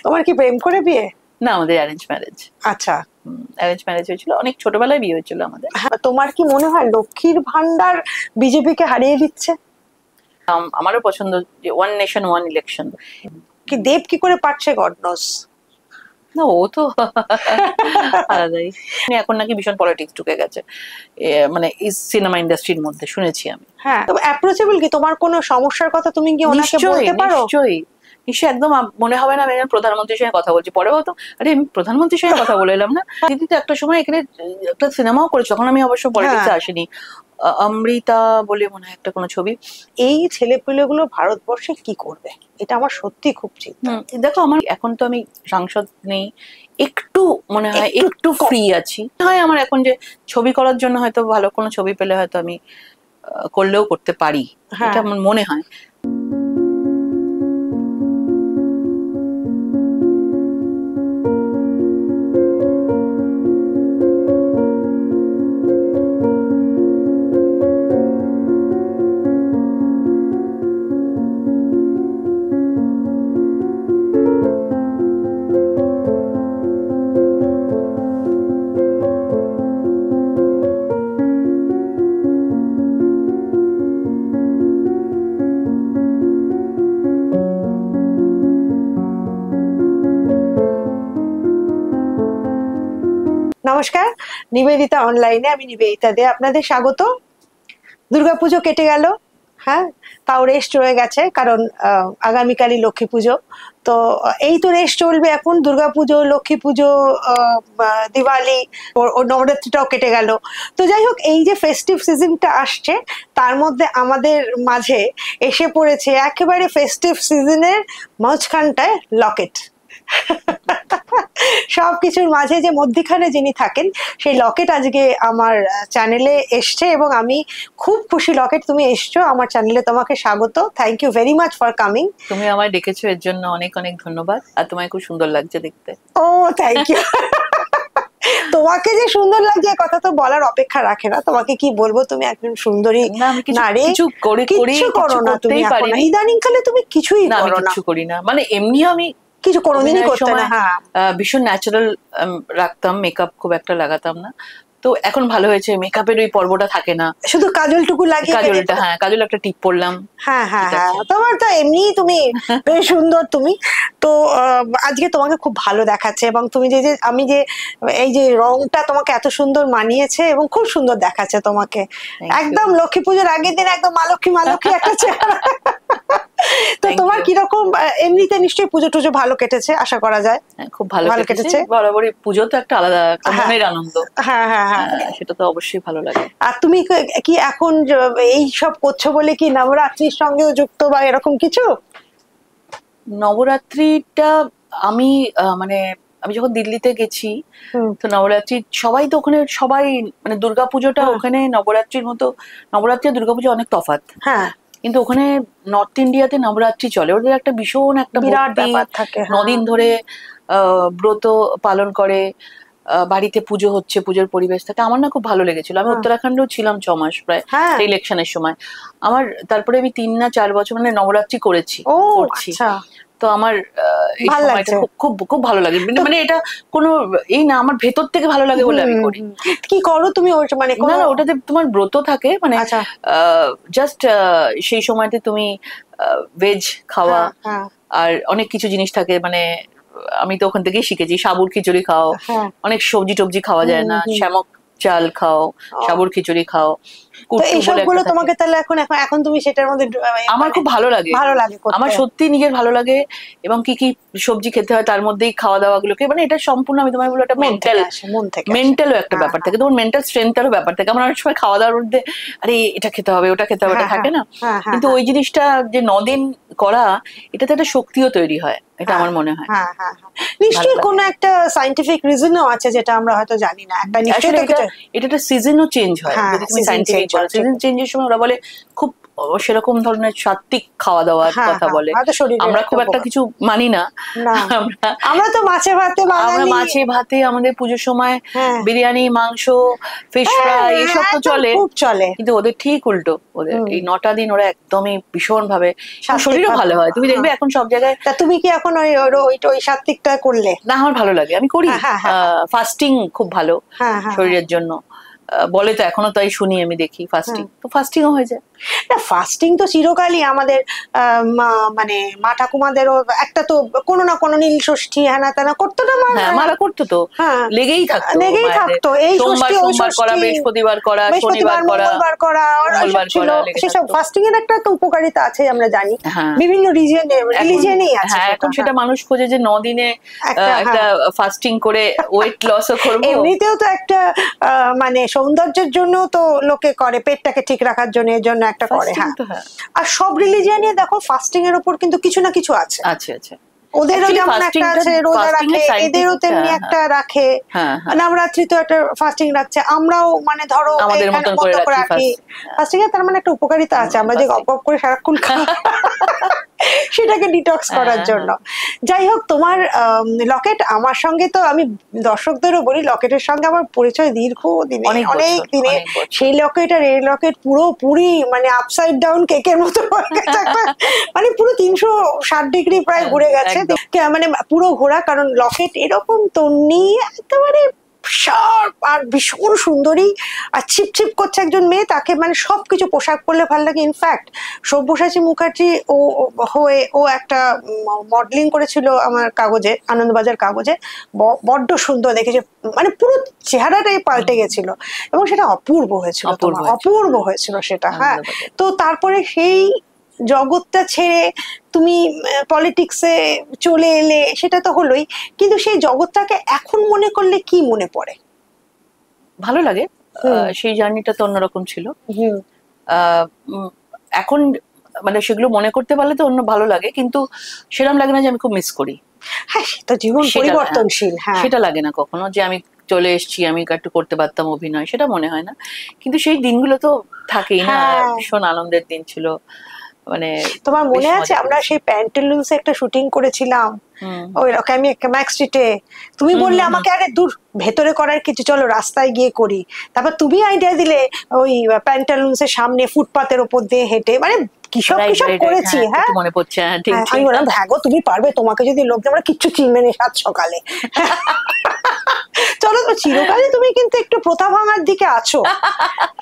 তোমার কি প্রেম করে বিয়ে? না, আমাদের অ্যারেঞ্জ ম্যারেজ। আচ্ছা, অ্যারেঞ্জ ম্যারেজ হয়েছিল, অনেক ছোটবেলায় বিয়ে হয়েছিল আমাদের। তোমার কি মনে হয় লক্ষ্মীর ভান্ডার বিজেপিকে হারিয়ে দিচ্ছে? আমারও পছন্দ যে ওয়ান নেশন ওয়ান ইলেকশন। কি দেব কি করে পারছে, গড নোস। না, ও তো আলাদাই। এখন নাকি ভীষণ পলিটিক্স ঢুকে গেছে, মানে সিনেমা ইন্ডাস্ট্রির মধ্যে শুনেছি আমি। হ্যাঁ, তবে অ্যাপ্রোচেবল কি? তোমার কোনো সমস্যার কথা তুমি কি ওনাকে বলতে পারো? নিশ্চয়ই নিশ্চয়ই, একদম মনে হবে না আমি প্রধানমন্ত্রীর সঙ্গে কথা বলছি। পরে হয়তো আরে আমি প্রধানমন্ত্রীর সঙ্গে কথা বলে এলাম না। দিদি তো একটা সময় এখানে একটা সিনেমাও করেছে, তখন আমি অবশ্য পলিটিক্সে আসিনি। অমৃতা বলে মনে হয় একটা কোনো ছবি। এই ছেলেপুলেগুলো ভারতবর্ষে কি করবে, এটা আমার সত্যি খুব চিন্তা। দেখো, আমার এখন তো আমি সাংসদ নেই, একটু মনে হয় একটু ফ্রি আছি। হয় আমার এখন যে ছবি করার জন্য হয়তো ভালো কোনো ছবি পেলে হয়তো আমি করলেও করতে পারি, এটা আমার মনে হয়। নমস্কার, নিবেদিতা অনলাইনে আমি নিবেদিতা দে আপনাদের স্বাগত। দুর্গাপুজো কেটে গেল, হ্যাঁ, তাও রেস্ট রয়ে গেছে, কারণ আগামীকালই লক্ষ্মী পুজো। তো এই তো রেস্ট চলবে এখন, দুর্গাপুজো, লক্ষ্মী পুজো, দিওয়ালি, ও নবরাত্রিটাও কেটে গেল। তো যাই হোক, এই যে ফেস্টিভ সিজনটা আসছে, তার মধ্যে আমাদের মাঝে এসে পড়েছে একেবারে ফেস্টিভ সিজনের মাঝখানটায় লকেট। সবকিছুর মাঝে যে মধ্যিখানে যিনি থাকেন, সেই লকেট আজকে আমার চ্যানেলে এসছে এবং আমি খুব খুশি। লকেট, তুমি এসছো আমার চ্যানেলে, তোমাকে স্বাগত। Thank you very much for coming. তুমি আমায় ডেকেছো, এর জন্য অনেক অনেক ধন্যবাদ। আর তোমায় খুব সুন্দর লাগছে দেখতে। ও, থ্যাংক ইউ। তোমাকে যে সুন্দর লাগছে কথা তো বলার অপেক্ষা রাখে না। তোমাকে কি বলবো, তুমি একজন সুন্দরী নারী। কিছু করো না তুমি, ইদানিং কালে তুমি কিছুই করো না। কিছু করি না, মানে এমনি আমি কিছু কোনোদিনই করতে না। হ্যাঁ, ভীষণ ন্যাচারাল রাখতাম, মেকআপ খুব একটা লাগাতাম না। তো এখন ভালো হয়েছে, মেকআপের ওই পর্বটা থাকে না, শুধু কাজলটুকু লাগিয়ে, কাজলটা, হ্যাঁ কাজল একটা টিপ পরলাম। হ্যাঁ হ্যাঁ হ্যাঁ, তোমার তো এমনি তুমি বেশ সুন্দর তুমি। তো আজকে তোমাকে খুব ভালো দেখাচ্ছে, এবং তুমি যে আমি যে এই যে রংটা তোমাকে এত সুন্দর মানিয়েছে এবং খুব সুন্দর দেখাচ্ছে তোমাকে। একদম লক্ষ্মী পুজোর আগের দিন একদম মা লক্ষ্মী একটা চেহারা। তো তোমার কিরকম, এমনিতে নিশ্চয়ই পুজো টুজো ভালো কেটেছে আশা করা যায়? খুব ভালো কেটেছে। বরাবরই পুজো তো একটা আলাদা মনের আনন্দ। হ্যাঁ হ্যাঁ হ্যাঁ, সেটা তো অবশ্যই ভালো লাগে। আর তুমি কি এখন এই সব করছো বলে কি নবরাত্রির সঙ্গেও যুক্ত বা এরকম কিছু? নবরাত্রিটা আমি মানে আমি যখন দিল্লিতে গেছি, তো নবরাত্রি সবাই তো ওখানে, সবাই মানে দুর্গাপুজোটা ওখানে নবরাত্রির মতো, নবরাত্রি আর দুর্গাপুজো অনেক তফাৎ। হ্যাঁ, কিন্তু ওখানে নর্থ ইন্ডিয়াতে নবরাত্রি চলে, ওদের একটা ভীষণ একটা বিরাট ব্যাপার থাকে। 9 দিন ধরে ব্রত পালন করে, বাড়িতে পুজো হচ্ছে, পুজোর পরিবেশ থাকে। আমার না খুব ভালো লেগেছিল। আমি উত্তরাখণ্ডেও ছিলাম 6 মাস প্রায় ইলেকশনের সময়। আমার তারপরে আমি 3 না 4 বছর মানে নবরাত্রি করছি। তো আমার এই সময়টা খুব খুব ভালো লাগে, মানে এটা কোনো এই না, আমার ভেতর থেকে ভালো লাগে বলে আমি করি। কি করো তুমি? মানে না, ওটাতে তোমার ব্রত থাকে, মানে জাস্ট সেই সময়তে তুমি ভেজ খাওয়া আর অনেক কিছু জিনিস থাকে, মানে আমি তো ওখান থেকেই শিখেছি। সাবুর খিচুড়ি খাও, অনেক সবজি টবজি খাওয়া যায় না, শ্যামক চাল খাও, সাবুর খিচুড়ি খাও। এইসবগুলো তোমাকে তাহলে এখন তুমি সেটার মধ্যে, আমার খুব ভালো লাগে, আমার সত্যি নিজের ভালো লাগে। এবং কি কি সবজি খেতে হয় তার মধ্যেই খাওয়া দাওয়া গুলোকে, মানে এটা সম্পূর্ণ আমি তোমায় বলবো একটা মেন্টালও একটা ব্যাপার থাকে, তোমার মেন্টাল স্ট্রেংথেরও ব্যাপার থাকে। আমার অনেক সময় খাওয়া দাওয়ার মধ্যে আরে এটা খেতে হবে, ওটা খেতে হবে, এটা থাকে না। কিন্তু ওই জিনিসটা যে 9 দিন করা, এটাতে একটা শক্তিও তৈরি হয়, এটা আমার মনে হয়। নিশ্চয়ই কোনো একটা সায়েন্টিফিক রিজনও আছে যেটা আমরা হয়তো জানি না। এটা একটা সিজনও চেঞ্জ হয়। যদি তুমি সায়েন্টিফিক বলো, সিজন চেঞ্জের সময় ওরা বলে খুব সেরকম ধরনের সাত্বিক খাওয়া দাওয়ার কথা বলে, আমরা খুব একটা কিছু মানি না। আমরা তো মাছে ভাতে, আমরা মাছে ভাতে, আমাদের পুজোর সময় বিরিয়ানি, মাংস, ফিশ ফ্রাই এসব তো চলে, কিন্তু ওদের ঠিক উল্টো। ওদের এই 9টা দিন ওরা একদমই ভীষণ ভাবে, শরীরও ভালো হয়। তুমি দেখবে এখন সব জায়গায়। তুমি কি এখন ওই সাত্বিকটা করলে? না, আমার ভালো লাগে, আমি করি। ফাস্টিং খুব ভালো শরীরের জন্য বলে, তো এখনো তাই শুনি, আমি দেখি ফাস্টিং, তো ফাস্টিংও হয়ে যায়। না, ফাস্টিং তো চিরকালই আমাদের মানে মা ঠাকুমাদেরও একটা তো কোনো না কোনো নীল ষষ্ঠী হ্যানা ত্যানা করতো না, মারা করতো, তো লেগেই থাকতো। এই ষষ্ঠী, ওই সোমবার করা, বৃহস্পতিবার করা, শনিবার করা, মঙ্গলবার করা, সেসব ফাস্টিং এর একটা উপকারিতা আছে আমরা জানি, বিভিন্ন রিলিজিয়নেই আছে। এখন সেটা মানুষ খোঁজে যে 9 দিনে একটা ফাস্টিং করে ওয়েট লসও করবো। এমনিতেও তো একটা মানে সৌন্দর্যের জন্য তো লোকে করে, পেটটাকে ঠিক রাখার জন্য, এর জন্য একটা করে। আর সব রিলিজিয়নে দেখো ফাস্টিং এর উপর কিন্তু কিছু না কিছু আছে। ওদেরও যেমন একটা আছে রোজা রাখে, এদেরও তেমনি একটা রাখে। নবরাত্রি তো একটা ফাস্টিং রাখছে, আমরাও মানে ধরো আমাদের মতন করে রাখি। ফাস্টিং এর তার মানে একটা উপকারিতা আছে, আমরা যে গপ গপ করে সারাক্ষণ খাই সেটাকে ডিটক্স করার জন্য। যাই হোক, তোমার লকেট আমার সঙ্গে, তো আমি দর্শকদেরও বলি, লকেটের সঙ্গে আমার পরিচয় দীর্ঘদিনে, অনেক দিনে। সেই লকেট আর এই লকেট পুরোপুরি মানে আপসাইড ডাউন কেকের মতো মানে পুরো 360 ডিগ্রি প্রায় ঘুরে গেছে, মানে পুরো ঘোরা। কারণ লকেট এরকম তন্নি, একেবারে শার্প আর ভীষণ সুন্দরী আর ছিপছিপ করছে একজন মেয়ে, তাকে মানে সবকিছু পোশাক পরলে ভালো লাগে। ইনফ্যাক্ট সব্যসাচী মুখার্জি ও একটা মডেলিং করেছিল আমার কাগজে, আনন্দবাজার কাগজে, বড্ড সুন্দর দেখেছে, মানে পুরো চেহারাটাই পাল্টে গেছিল এবং সেটা অপূর্ব হয়েছিল সেটা। হ্যাঁ, তো তারপরে সেই জগৎটা ছেড়ে তুমি পলিটিক্সে চলে এলে, সেটা তো হলোই, কিন্তু সেই জগৎটাকে এখন মনে করলে কি মনে পড়ে? ভালো লাগে, সেই জার্নিটা তো অন্যরকম ছিল। এখন মানে সেগুলো মনে করতে পারলে তো অন্য ভালো লাগে, কিন্তু সেরকম লাগে না যে আমি খুব মিস করি। হ্যাঁ, সেটা জীবন পরিবর্তনশীল, সেটা লাগে না কখনো যে আমি চলে এসেছি, আমি একটু করতে পারতাম অভিনয়, সেটা মনে হয় না। কিন্তু সেই দিনগুলো তো থাকেই না, ভীষণ আনন্দের দিন ছিল। মানে তোমার মনে আছে আমরা সেই প্যান্টালুন্সে একটা শুটিং করেছিলাম, ওই ম্যাক্স স্ট্রিটে? তুমি বললে আমাকে, আরে দূর, ভেতরে করার কিছু, চলো রাস্তায় গিয়ে করি। তারপর তুমি আইডিয়া দিলে ওই প্যান্টালুন্সের সামনে ফুটপাতের ওপর দিয়ে হেঁটে, মানে কিসব করেছি। হ্যাঁ, মনে পড়ছে। আমি বললাম, ভাগো তুমি পারবে, তোমাকে যদি লোক, আমরা কিচ্ছু চিনবে না সাত সকালে। চলো, তো চিরকালই তুমি কিন্তু একটু প্রথা ভাঙার দিকে আছো।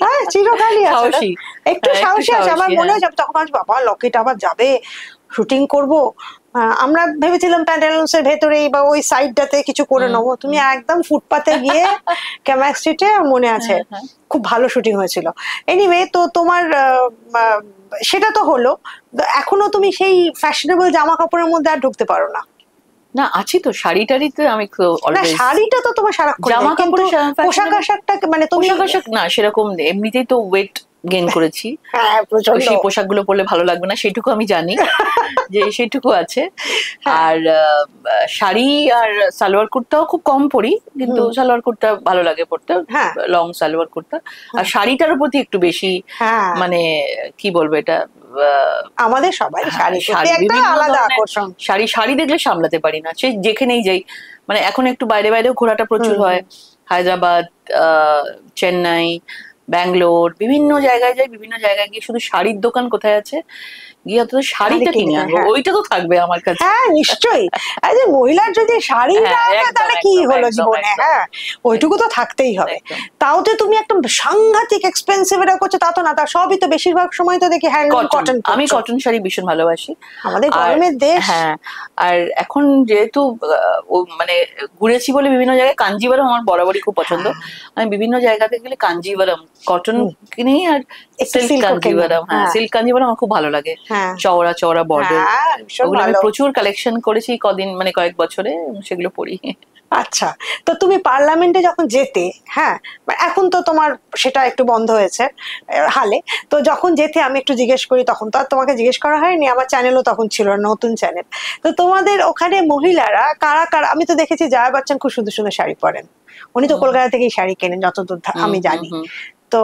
হ্যাঁ, চিরকালই আছো, একটু সাহসী আছে। আমার মনে হয় তখন বাবা লকেট আবার যাবে, শুটিং করব, আমরা ভেবেছিলাম প্যান্টালুন্সের ভেতরেই বা ওই সাইডটাতে কিছু করে নেবো, তুমি একদম ফুটপাতে গিয়ে ক্যামাক স্ট্রিটে, মনে আছে খুব ভালো শুটিং হয়েছিল। এনিওয়ে, তো তোমার সেটা তো হলো, এখনো তুমি সেই ফ্যাশনেবল জামা কাপড়ের মধ্যে আর ঢুকতে পারো না? না, আছি তো, শাড়িটারিতে আমি শাড়িটা তো তোমার সারাক্ষণ, জামা কাপড়, পোশাক আশাকটা মানে পোশাক আশাক না সেরকম, এমনিতেই তো ওয়েট গেইন করেছি, সেই পোশাকগুলো পরলে ভালো লাগবে না, সেইটুকু আমি জানি যে সেইটুকু আছে। আর শাড়ি আর সালোয়ার কুর্তাও খুব কম পরি, কিন্তু সালোয়ার কুর্তা ভালো লাগে পরতে, লং সালোয়ার কুর্তা। আর শাড়িটার প্রতি একটু বেশি, মানে কি বলবো, এটা আমাদের সবাই শাড়ি দেখলে সামলাতে পারি না, সে যেখানেই যাই। মানে এখন একটু বাইরে বাইরেও ঘোরাটা প্রচুর হয়, হায়দ্রাবাদ, চেন্নাই, ব্যাঙ্গালোর, বিভিন্ন জায়গায় যাই, বিভিন্ন জায়গায় গিয়ে শুধু শাড়ির দোকান কোথায় আছে গিয়ে অন্তত শাড়িটা কিনে আনবো, ওইটা তো থাকবে আমার কাছে। হ্যাঁ, নিশ্চয়ই। মহিলার যদি শাড়ি না হয় তাহলে কি হলো জীবনে? হ্যাঁ, ওইটুকু তো থাকতেই হবে। তাও তো তুমি একটা সাংঘাতিক এক্সপেন্সিভ এটা করছো তা তো না, তার সবই তো বেশিরভাগ সময় তো দেখি হ্যান্ডলুম, কটন। আমি কটন শাড়ি ভীষণ ভালোবাসি, আমাদের গরমের দেশ। হ্যাঁ, আর এখন যেহেতু মানে ঘুরেছি বলে বিভিন্ন জায়গায়, কাঞ্জিভারম আমার বরাবরই খুব পছন্দ। আমি বিভিন্ন জায়গাতে গেলে কাঞ্জিভারম কটন কিনি, আর সিল্ক কাঞ্জিভারম। হ্যাঁ, সিল্ক কাঞ্জিভারম আমার খুব ভালো লাগে, চওড়া চওড়া বর্ডার, ওগুলো আমি প্রচুর কালেকশন করেছি কদিন, মানে কয়েক বছরে, সেগুলো পরি। আচ্ছা, তো তুমি পার্লামেন্টে যখন যেতে, হ্যাঁ, এখন তো তোমার সেটা একটু বন্ধ হয়েছে হালে, তো যখন যেতে আমি একটু জিজ্ঞেস করি, তখন তো আর তোমাকে জিজ্ঞেস করা হয়নি, আমার চ্যানেলও তখন ছিল নতুন চ্যানেল, তো তোমাদের ওখানে মহিলারা কারা কারা? আমি তো দেখেছি জয়া বচ্চন খুব সুন্দর সুন্দর শাড়ি পরেন, উনি তো কলকাতা থেকেই শাড়ি কেনেন যতদূর আমি জানি। তো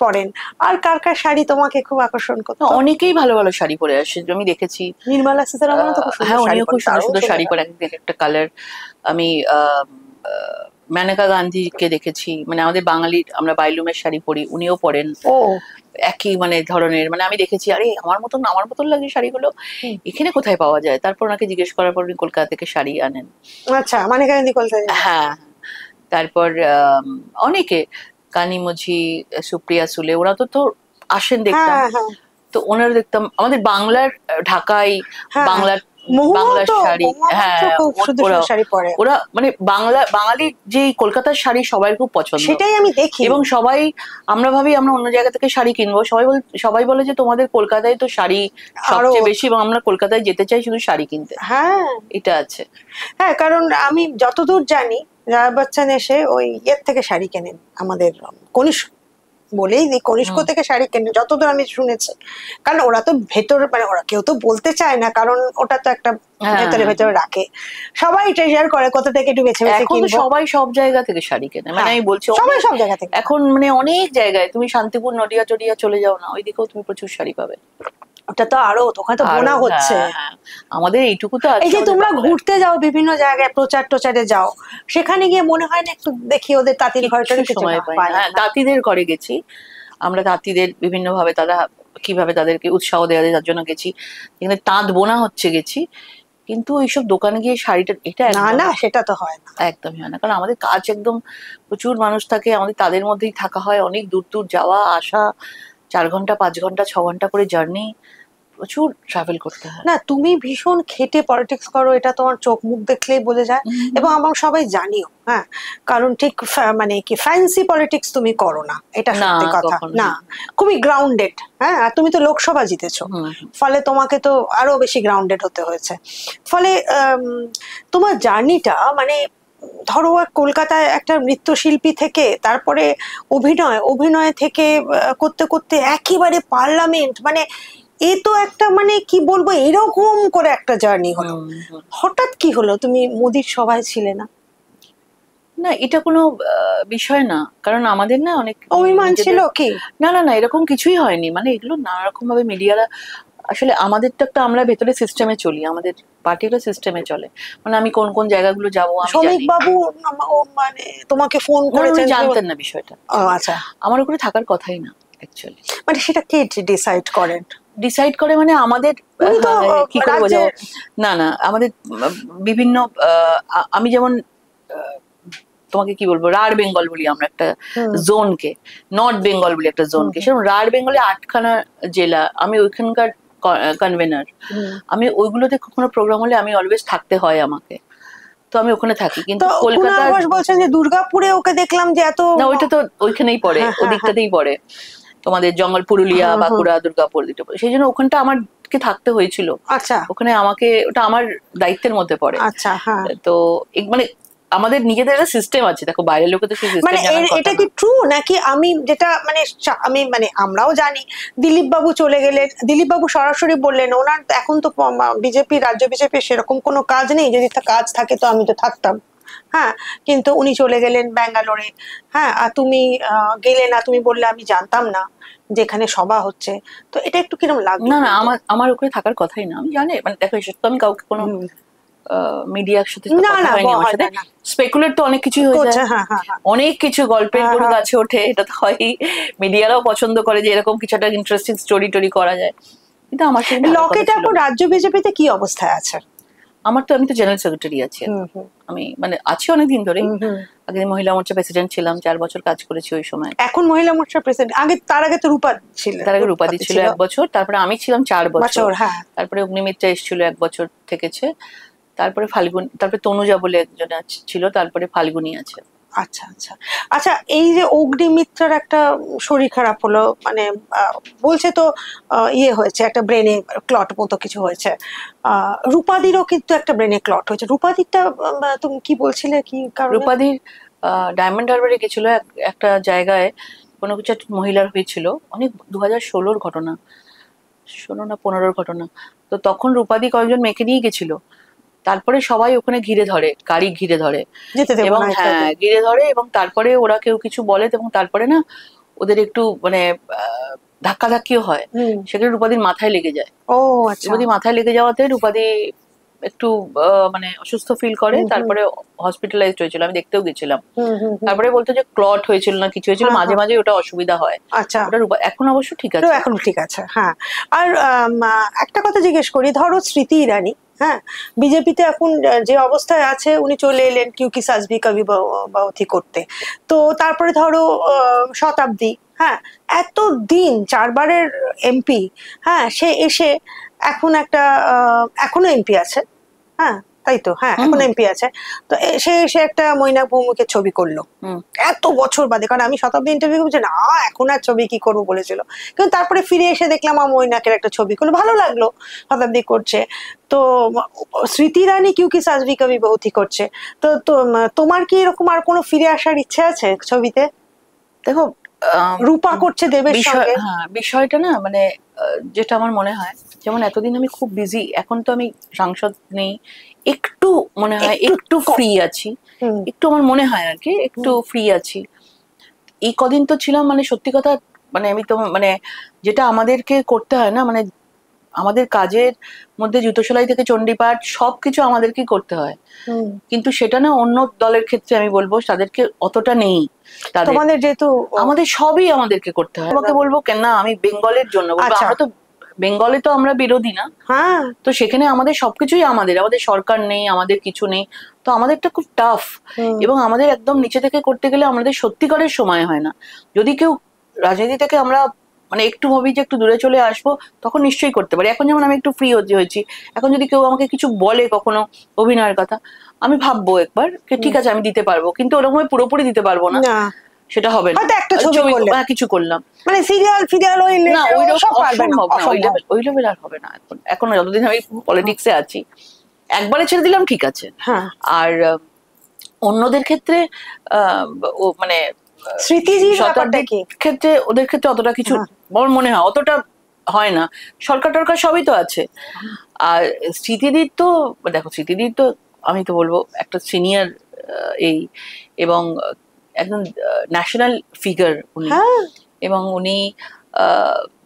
পরেন। আর কার কার শাড়ি তোমাকে খুব আকর্ষণ করতো? অনেকেই ভালো ভালো শাড়ি পরে আসে, আমি দেখেছি। নির্মলা সীতারামন তো খুব সুন্দর শাড়ি উনিও খুব সুন্দর সুন্দর শাড়ি পরে, একটা কালার। আমি মেনকা গান্ধীকে দেখেছি, মানে আমাদের বাঙালির আমরা বাইলুমের শাড়ি পরি, উনিও পরেন একই মানে ধরনের। মানে আমি দেখেছি, আরে আমার মতন লাগে শাড়িগুলো, এখানে কোথায় পাওয়া যায়? তারপর ওনাকে জিজ্ঞেস করার পর উনি কলকাতা থেকে শাড়ি আনেন। আচ্ছা, মেনকা গান্ধী কলকাতা? হ্যাঁ। তারপর অনেকে, কানিমোঝি, সুপ্রিয়া সুলে, ওরা তো আসেন দেখতাম। তো ওনারা দেখতাম আমাদের বাংলার ঢাকাই, বাংলার শাড়ি। হ্যাঁ, ওরা মানে বাঙালি যে কলকাতার শাড়ি সবাই খুব পছন্দ, সেটাই আমি দেখি। এবং সবাই, আমরা ভাবি আমরা অন্য জায়গা থেকে শাড়ি কিনবো, সবাই বলে যে তোমাদের কলকাতায় তো শাড়ি সবচেয়ে বেশি, এবং আমরা কলকাতায় যেতে চাই শুধু শাড়ি কিনতে। হ্যাঁ, এটা আছে। হ্যাঁ, কারণ আমি যতদূর জানি জয়া বচ্চন এসে ওই ইয়ের থেকে শাড়ি কেনেন, আমাদের কনিষ্ক বলেই কনিষ্ক থেকে শাড়ি কেনেন যতদূর আমি শুনেছি। কারণ ওরা তো ভেতর, মানে ওরা কেউ তো বলতে চায় না, কারণ ওটা তো একটা ভেতরে রাখে, সবাই ট্রেজার করে কোথা থেকে একটু বেছে বেছে কিনবো। সবাই সব জায়গা থেকে শাড়ি কেনে, মানে আমি বলছি সবাই সব জায়গা থেকে এখন, মানে অনেক জায়গায় তুমি শান্তিপুর, নডিয়া টডিয়া চলে যাও না, ওইদিকেও তুমি প্রচুর শাড়ি পাবে। ওটা তো আরো, ওখানে তো বোনা হচ্ছে। আমাদের এইটুকু তো। এই যে তোমরা ঘুরতে যাও বিভিন্ন জায়গায়, প্রচার টোচারে যাও, সেখানে গিয়ে মনে হয় না একটু দেখি ওদের তাঁতির ঘরটা সময় পাই? হ্যাঁ, তাঁতিদের ঘরে গেছি আমরা, তাঁতিদের বিভিন্ন ভাবে তারা কিভাবে তাদেরকে উৎসাহ দেওয়া যায় তার জন্য গেছি, এখানে তাঁত বোনা হচ্ছে গেছি, কিন্তু এইসব দোকানে গিয়ে শাড়িটা, এটা না, সেটা তো হয় না, একদমই হয় না। কারণ আমাদের কাজ একদম, প্রচুর মানুষ থাকে, আমাদের তাদের মধ্যেই থাকা হয়, অনেক দূর দূর যাওয়া আসা, 4 ঘন্টা 5 ঘন্টা 6 ঘন্টা করে জার্নি, প্রচুর ট্রাভেল করতে হয়। না, তুমি ভীষণ খেটে পলিটিক্স করো, এটা তোমার চোখ মুখ দেখলেই বোঝা যায়, এবং আমরা সবাই জানিও। হ্যাঁ, কারণ ঠিক মানে কি ফ্যান্সি পলিটিক্স তুমি করো না, এটা সত্যি কথা না, খুবই গ্রাউন্ডেড। হ্যাঁ, আর তুমি তো লোকসভা জিতেছো, ফলে তোমাকে তো আরো বেশি গ্রাউন্ডেড হতে হয়েছে। ফলে তোমার জার্নিটা, মানে ধরো কলকাতায় একটা নৃত্যশিল্পী থেকে তারপরে অভিনয় থেকে করতে করতে একেবারে পার্লামেন্ট, মানে এ তো একটা, মানে কি বলবো, এরকম করে একটা জার্নি হলো। হঠাৎ কি হলো তুমি মোদির সভায় ছিলে না? না, এটা কোনো বিষয় না, কারণ আমাদের না অনেক অভিমান ছিল কি? না না না, এরকম কিছুই হয়নি। মানে এগুলো নানা রকম ভাবে মিডিয়ারা, আসলে আমাদের তো একটা, আমরা ভেতরে সিস্টেমে চলি, আমাদের পার্টিকুলার সিস্টেমে চলে। মানে আমি কোন কোন জায়গাগুলো যাবো, শ্রমিক বাবু মানে তোমাকে ফোন করেছেন? জানতেন না বিষয়টা। আচ্ছা, আমার উপরে থাকার কথাই না অ্যাকচুয়ালি। মানে সেটা কে ডিসাইড করেন? ডিসাইড করে মানে আমাদের, কি করে বোঝাবো, না না, আমাদের বিভিন্ন, আমি যেমন তোমাকে কি বলবো, রাঢ় বেঙ্গল বলি আমরা একটা জোনকে, নর্থ বেঙ্গল বলি একটা জোনকে, সেরকম রাঢ় বেঙ্গলে 8খানা জেলা, আমি ওইখানকার কনভেনার। আমি ওইগুলোতে কোনো প্রোগ্রাম হলে আমি অলওয়েজ থাকতে হয় আমাকে, তো আমি ওখানে থাকি। কিন্তু কলকাতা বলছেন যে দুর্গাপুরে ওকে দেখলাম যে এত, না, ওইটা তো ওইখানেই পড়ে, ওদিকটাতেই পড়ে, তোমাদের জঙ্গল, পুরুলিয়া, বাঁকুড়া, দুর্গাপুর, সেই জন্য ওখানটা আমাকে থাকতে হয়েছিল। আচ্ছা, ওখানে আমাকে, ওটা আমার দায়িত্বের মধ্যে পড়ে। আচ্ছা, হ্যাঁ। তো মানে আমাদের নিজেদের একটা সিস্টেম আছে, দেখো বাইরের লোকে তো সেই সিস্টেম জানার কথা না। এটা কি ট্রু নাকি? আমি যেটা আমি মানে আমরাও জানি, দিলীপ বাবু চলে গেলেন, দিলীপ বাবু সরাসরি বললেন ওনার এখন তো বিজেপি, রাজ্য বিজেপি সেরকম কোনো কাজ নেই, যদি কাজ থাকে তো আমি তো থাকতাম। হ্যাঁ, কিন্তু উনি চলে গেলেন ব্যাঙ্গালোরে। হ্যাঁ, আর তুমি গেলে না, তুমি বললে আমি জানতাম না যেখানে সভা হচ্ছে। তো এটা একটু কিরকম লাগলো? না না, আমার ওখানে থাকার কথাই না, আমি জানি। মানে দেখো, এসব তো আমি কাউকে কোনো মিডিয়ার সাথে কথা হয়নি আমার সাথে, স্পেকুলেট তো অনেক কিছুই হয়ে যায়, অনেক কিছু গল্পের গরু গাছে ওঠে, এটা তো হয়ই। মিডিয়ারাও পছন্দ করে যে এরকম কিছু একটা ইন্টারেস্টিং স্টোরি টোরি করা যায়, কিন্তু আমার সাথে। লকেট এখন রাজ্য বিজেপিতে কি অবস্থায় আছে? আমি তো জেনারেল সেক্রেটারি আছি, আমি মানে আছি অনেকদিন ধরে। আগে মহিলা মোর্চা প্রেসিডেন্ট ছিলাম, 4 বছর কাজ করেছি ওই সময়। এখন মহিলা মোর্চা প্রেসিডেন্ট, তার আগে তো রূপা ছিল, তার আগে রূপাদি ছিল 1 বছর, তারপরে আমি ছিলাম 4 বছর। তারপরে অগ্নিমিত্রা এসেছিল 1 বছর থেকেছে, তারপরে ফাল্গুনি, তারপরে তনুজা বলে একজন ছিল, তারপরে ফাল্গুনি আছে। আচ্ছা আচ্ছা আচ্ছা, এই যে অগ্নিমিত্রার একটা শরীর খারাপ হলো, মানে বলছে তো ইয়ে হয়েছে, একটা ব্রেনে ক্লট মতো কিছু হয়েছে। রূপাদিরও কিন্তু একটা ব্রেনে ক্লট হয়েছে। রূপাদিরটা তুমি কি বলছিলে, কি কারণে? রূপাদির ডায়মন্ড হারবারে গেছিল একটা জায়গায়, কোনো কিছু একটা মহিলার হয়েছিল, অনেক 2016-র ঘটনা, 16 না 15-র ঘটনা। তো তখন রূপাদি কয়েকজন মেয়েকে নিয়ে গেছিল, তারপরে সবাই ওখানে ঘিরে ধরে, গাড়ি ঘিরে ধরে, এবং হ্যাঁ ঘিরে ধরে, এবং তারপরে ওরা কেউ কিছু বলে, এবং তারপরে না ওদের একটু মানে ধাক্কাধাক্কিও হয়, সেখানে রূপাদির মাথায় লেগে যায়। ও আচ্ছা। রূপাদি মাথায় লেগে যাওয়াতে রূপাদি একটু মানে অসুস্থ ফিল করে, তারপরে হসপিটালাইজড হয়েছিল, আমি দেখতেও গেছিলাম। তারপরে বলতো যে ক্লট হয়েছিল না কিছু হয়েছিল, মাঝে মাঝে ওটা অসুবিধা হয়। আচ্ছা, ওটা এখন অবশ্য ঠিক আছে, এখন ঠিক আছে। হ্যাঁ, আর একটা কথা জিজ্ঞেস করি, ধরো স্মৃতি ইরানি, হ্যাঁ, বিজেপিতে এখন যে অবস্থায় আছে, উনি চলে এলেন কিউকি সাজবি কবি বাউথি করতে, তো তারপরে ধরো শতাব্দী, হ্যাঁ, এত দিন 4বারের এমপি, হ্যাঁ, সে এসে এখন একটা এখনো এমপি আছে, হ্যাঁ তাই তো, হ্যাঁ এখন এমপি আছে, তো সে এসে একটা মৈনাক ভৌমিকের ছবি করলো এত বছর বাদে। কারণ আমি শতাব্দী ইন্টারভিউ করছি না, এখন আর ছবি কি করবো বলেছিল, কিন্তু তারপরে ফিরে এসে দেখলাম মৈনাকের একটা ছবি করলো, ভালো লাগলো, শতাব্দী করছে। তো স্মৃতি ইরানি কিউকি সাজবি কবি বাউথি করছে, তো তোমার কি এরকম আর কোনো ফিরে আসার ইচ্ছে আছে ছবিতে? দেখো রূপা করছে দেবের সঙ্গে। হ্যাঁ, বিষয়টা না মানে যেটা আমার মনে হয়, যেমন এতদিন আমি খুব বিজি, এখন তো আমি সাংসদ নেই, একটু মনে হয় একটু ফ্রি আছি, একটু আমার মনে হয় আর কি একটু ফ্রি আছি। এই কদিন তো ছিলাম মানে সত্যি কথা, মানে আমি তো মানে যেটা আমাদেরকে করতে হয় না, মানে আমাদের কাজের মধ্যে জুতো সেলাই থেকে চণ্ডীপাঠ সবকিছু আমাদেরকেই করতে হয়, কিন্তু সেটা না অন্য দলের ক্ষেত্রে আমি বলবো তাদেরকে অতটা নেই। তোমাদের যেহেতু আমাদের সবই আমাদেরকে করতে হয়। আমাকে বলবো কেন না, আমি বেঙ্গলের জন্য বলবো, আমরা তো বেঙ্গলে তো আমরা বিরোধী না, তো সেখানে আমাদের সবকিছুই আমাদের সরকার নেই, আমাদের কিছু নেই, তো আমাদেরটা খুব টাফ, এবং আমাদের একদম নিচে থেকে করতে গেলে আমাদের সত্যিকারের সময় হয় না। যদি কেউ রাজনীতি থেকে আমরা মানে একটু ভাবি যে একটু দূরে চলে আসবো, তখন নিশ্চয়ই করতে পারি। এখন যেমন আমি একটু ফ্রি হয়েছি, এখন যদি কেউ আমাকে কিছু বলে কখনো অভিনয়ের কথা, আমি ভাববো একবার ঠিক আছে আমি দিতে পারবো, কিন্তু ওরকম পুরোপুরি দিতে পারবো না, সেটা হবে না। একটা ছবি কিছু করলাম মানে সিরিয়াল ফিরিয়াল হইলে না, ওই লেভেল আর হবে না। এখন যতদিন আমি পলিটিক্সে আছি, একবারে ছেড়ে দিলাম ঠিক আছে। আর অন্যদের ক্ষেত্রে মানে স্মৃতিজির ক্ষেত্রে ওদের ক্ষেত্রে অতটা কিছু আমার মনে হয় অতটা হয় না, সরকার টরকার সবই তো আছে। আর স্মৃতিদির তো দেখো, স্মৃতিদির তো আমি তো বলবো একটা সিনিয়র এই, এবং একদম ন্যাশনাল ফিগার উনি, এবং উনি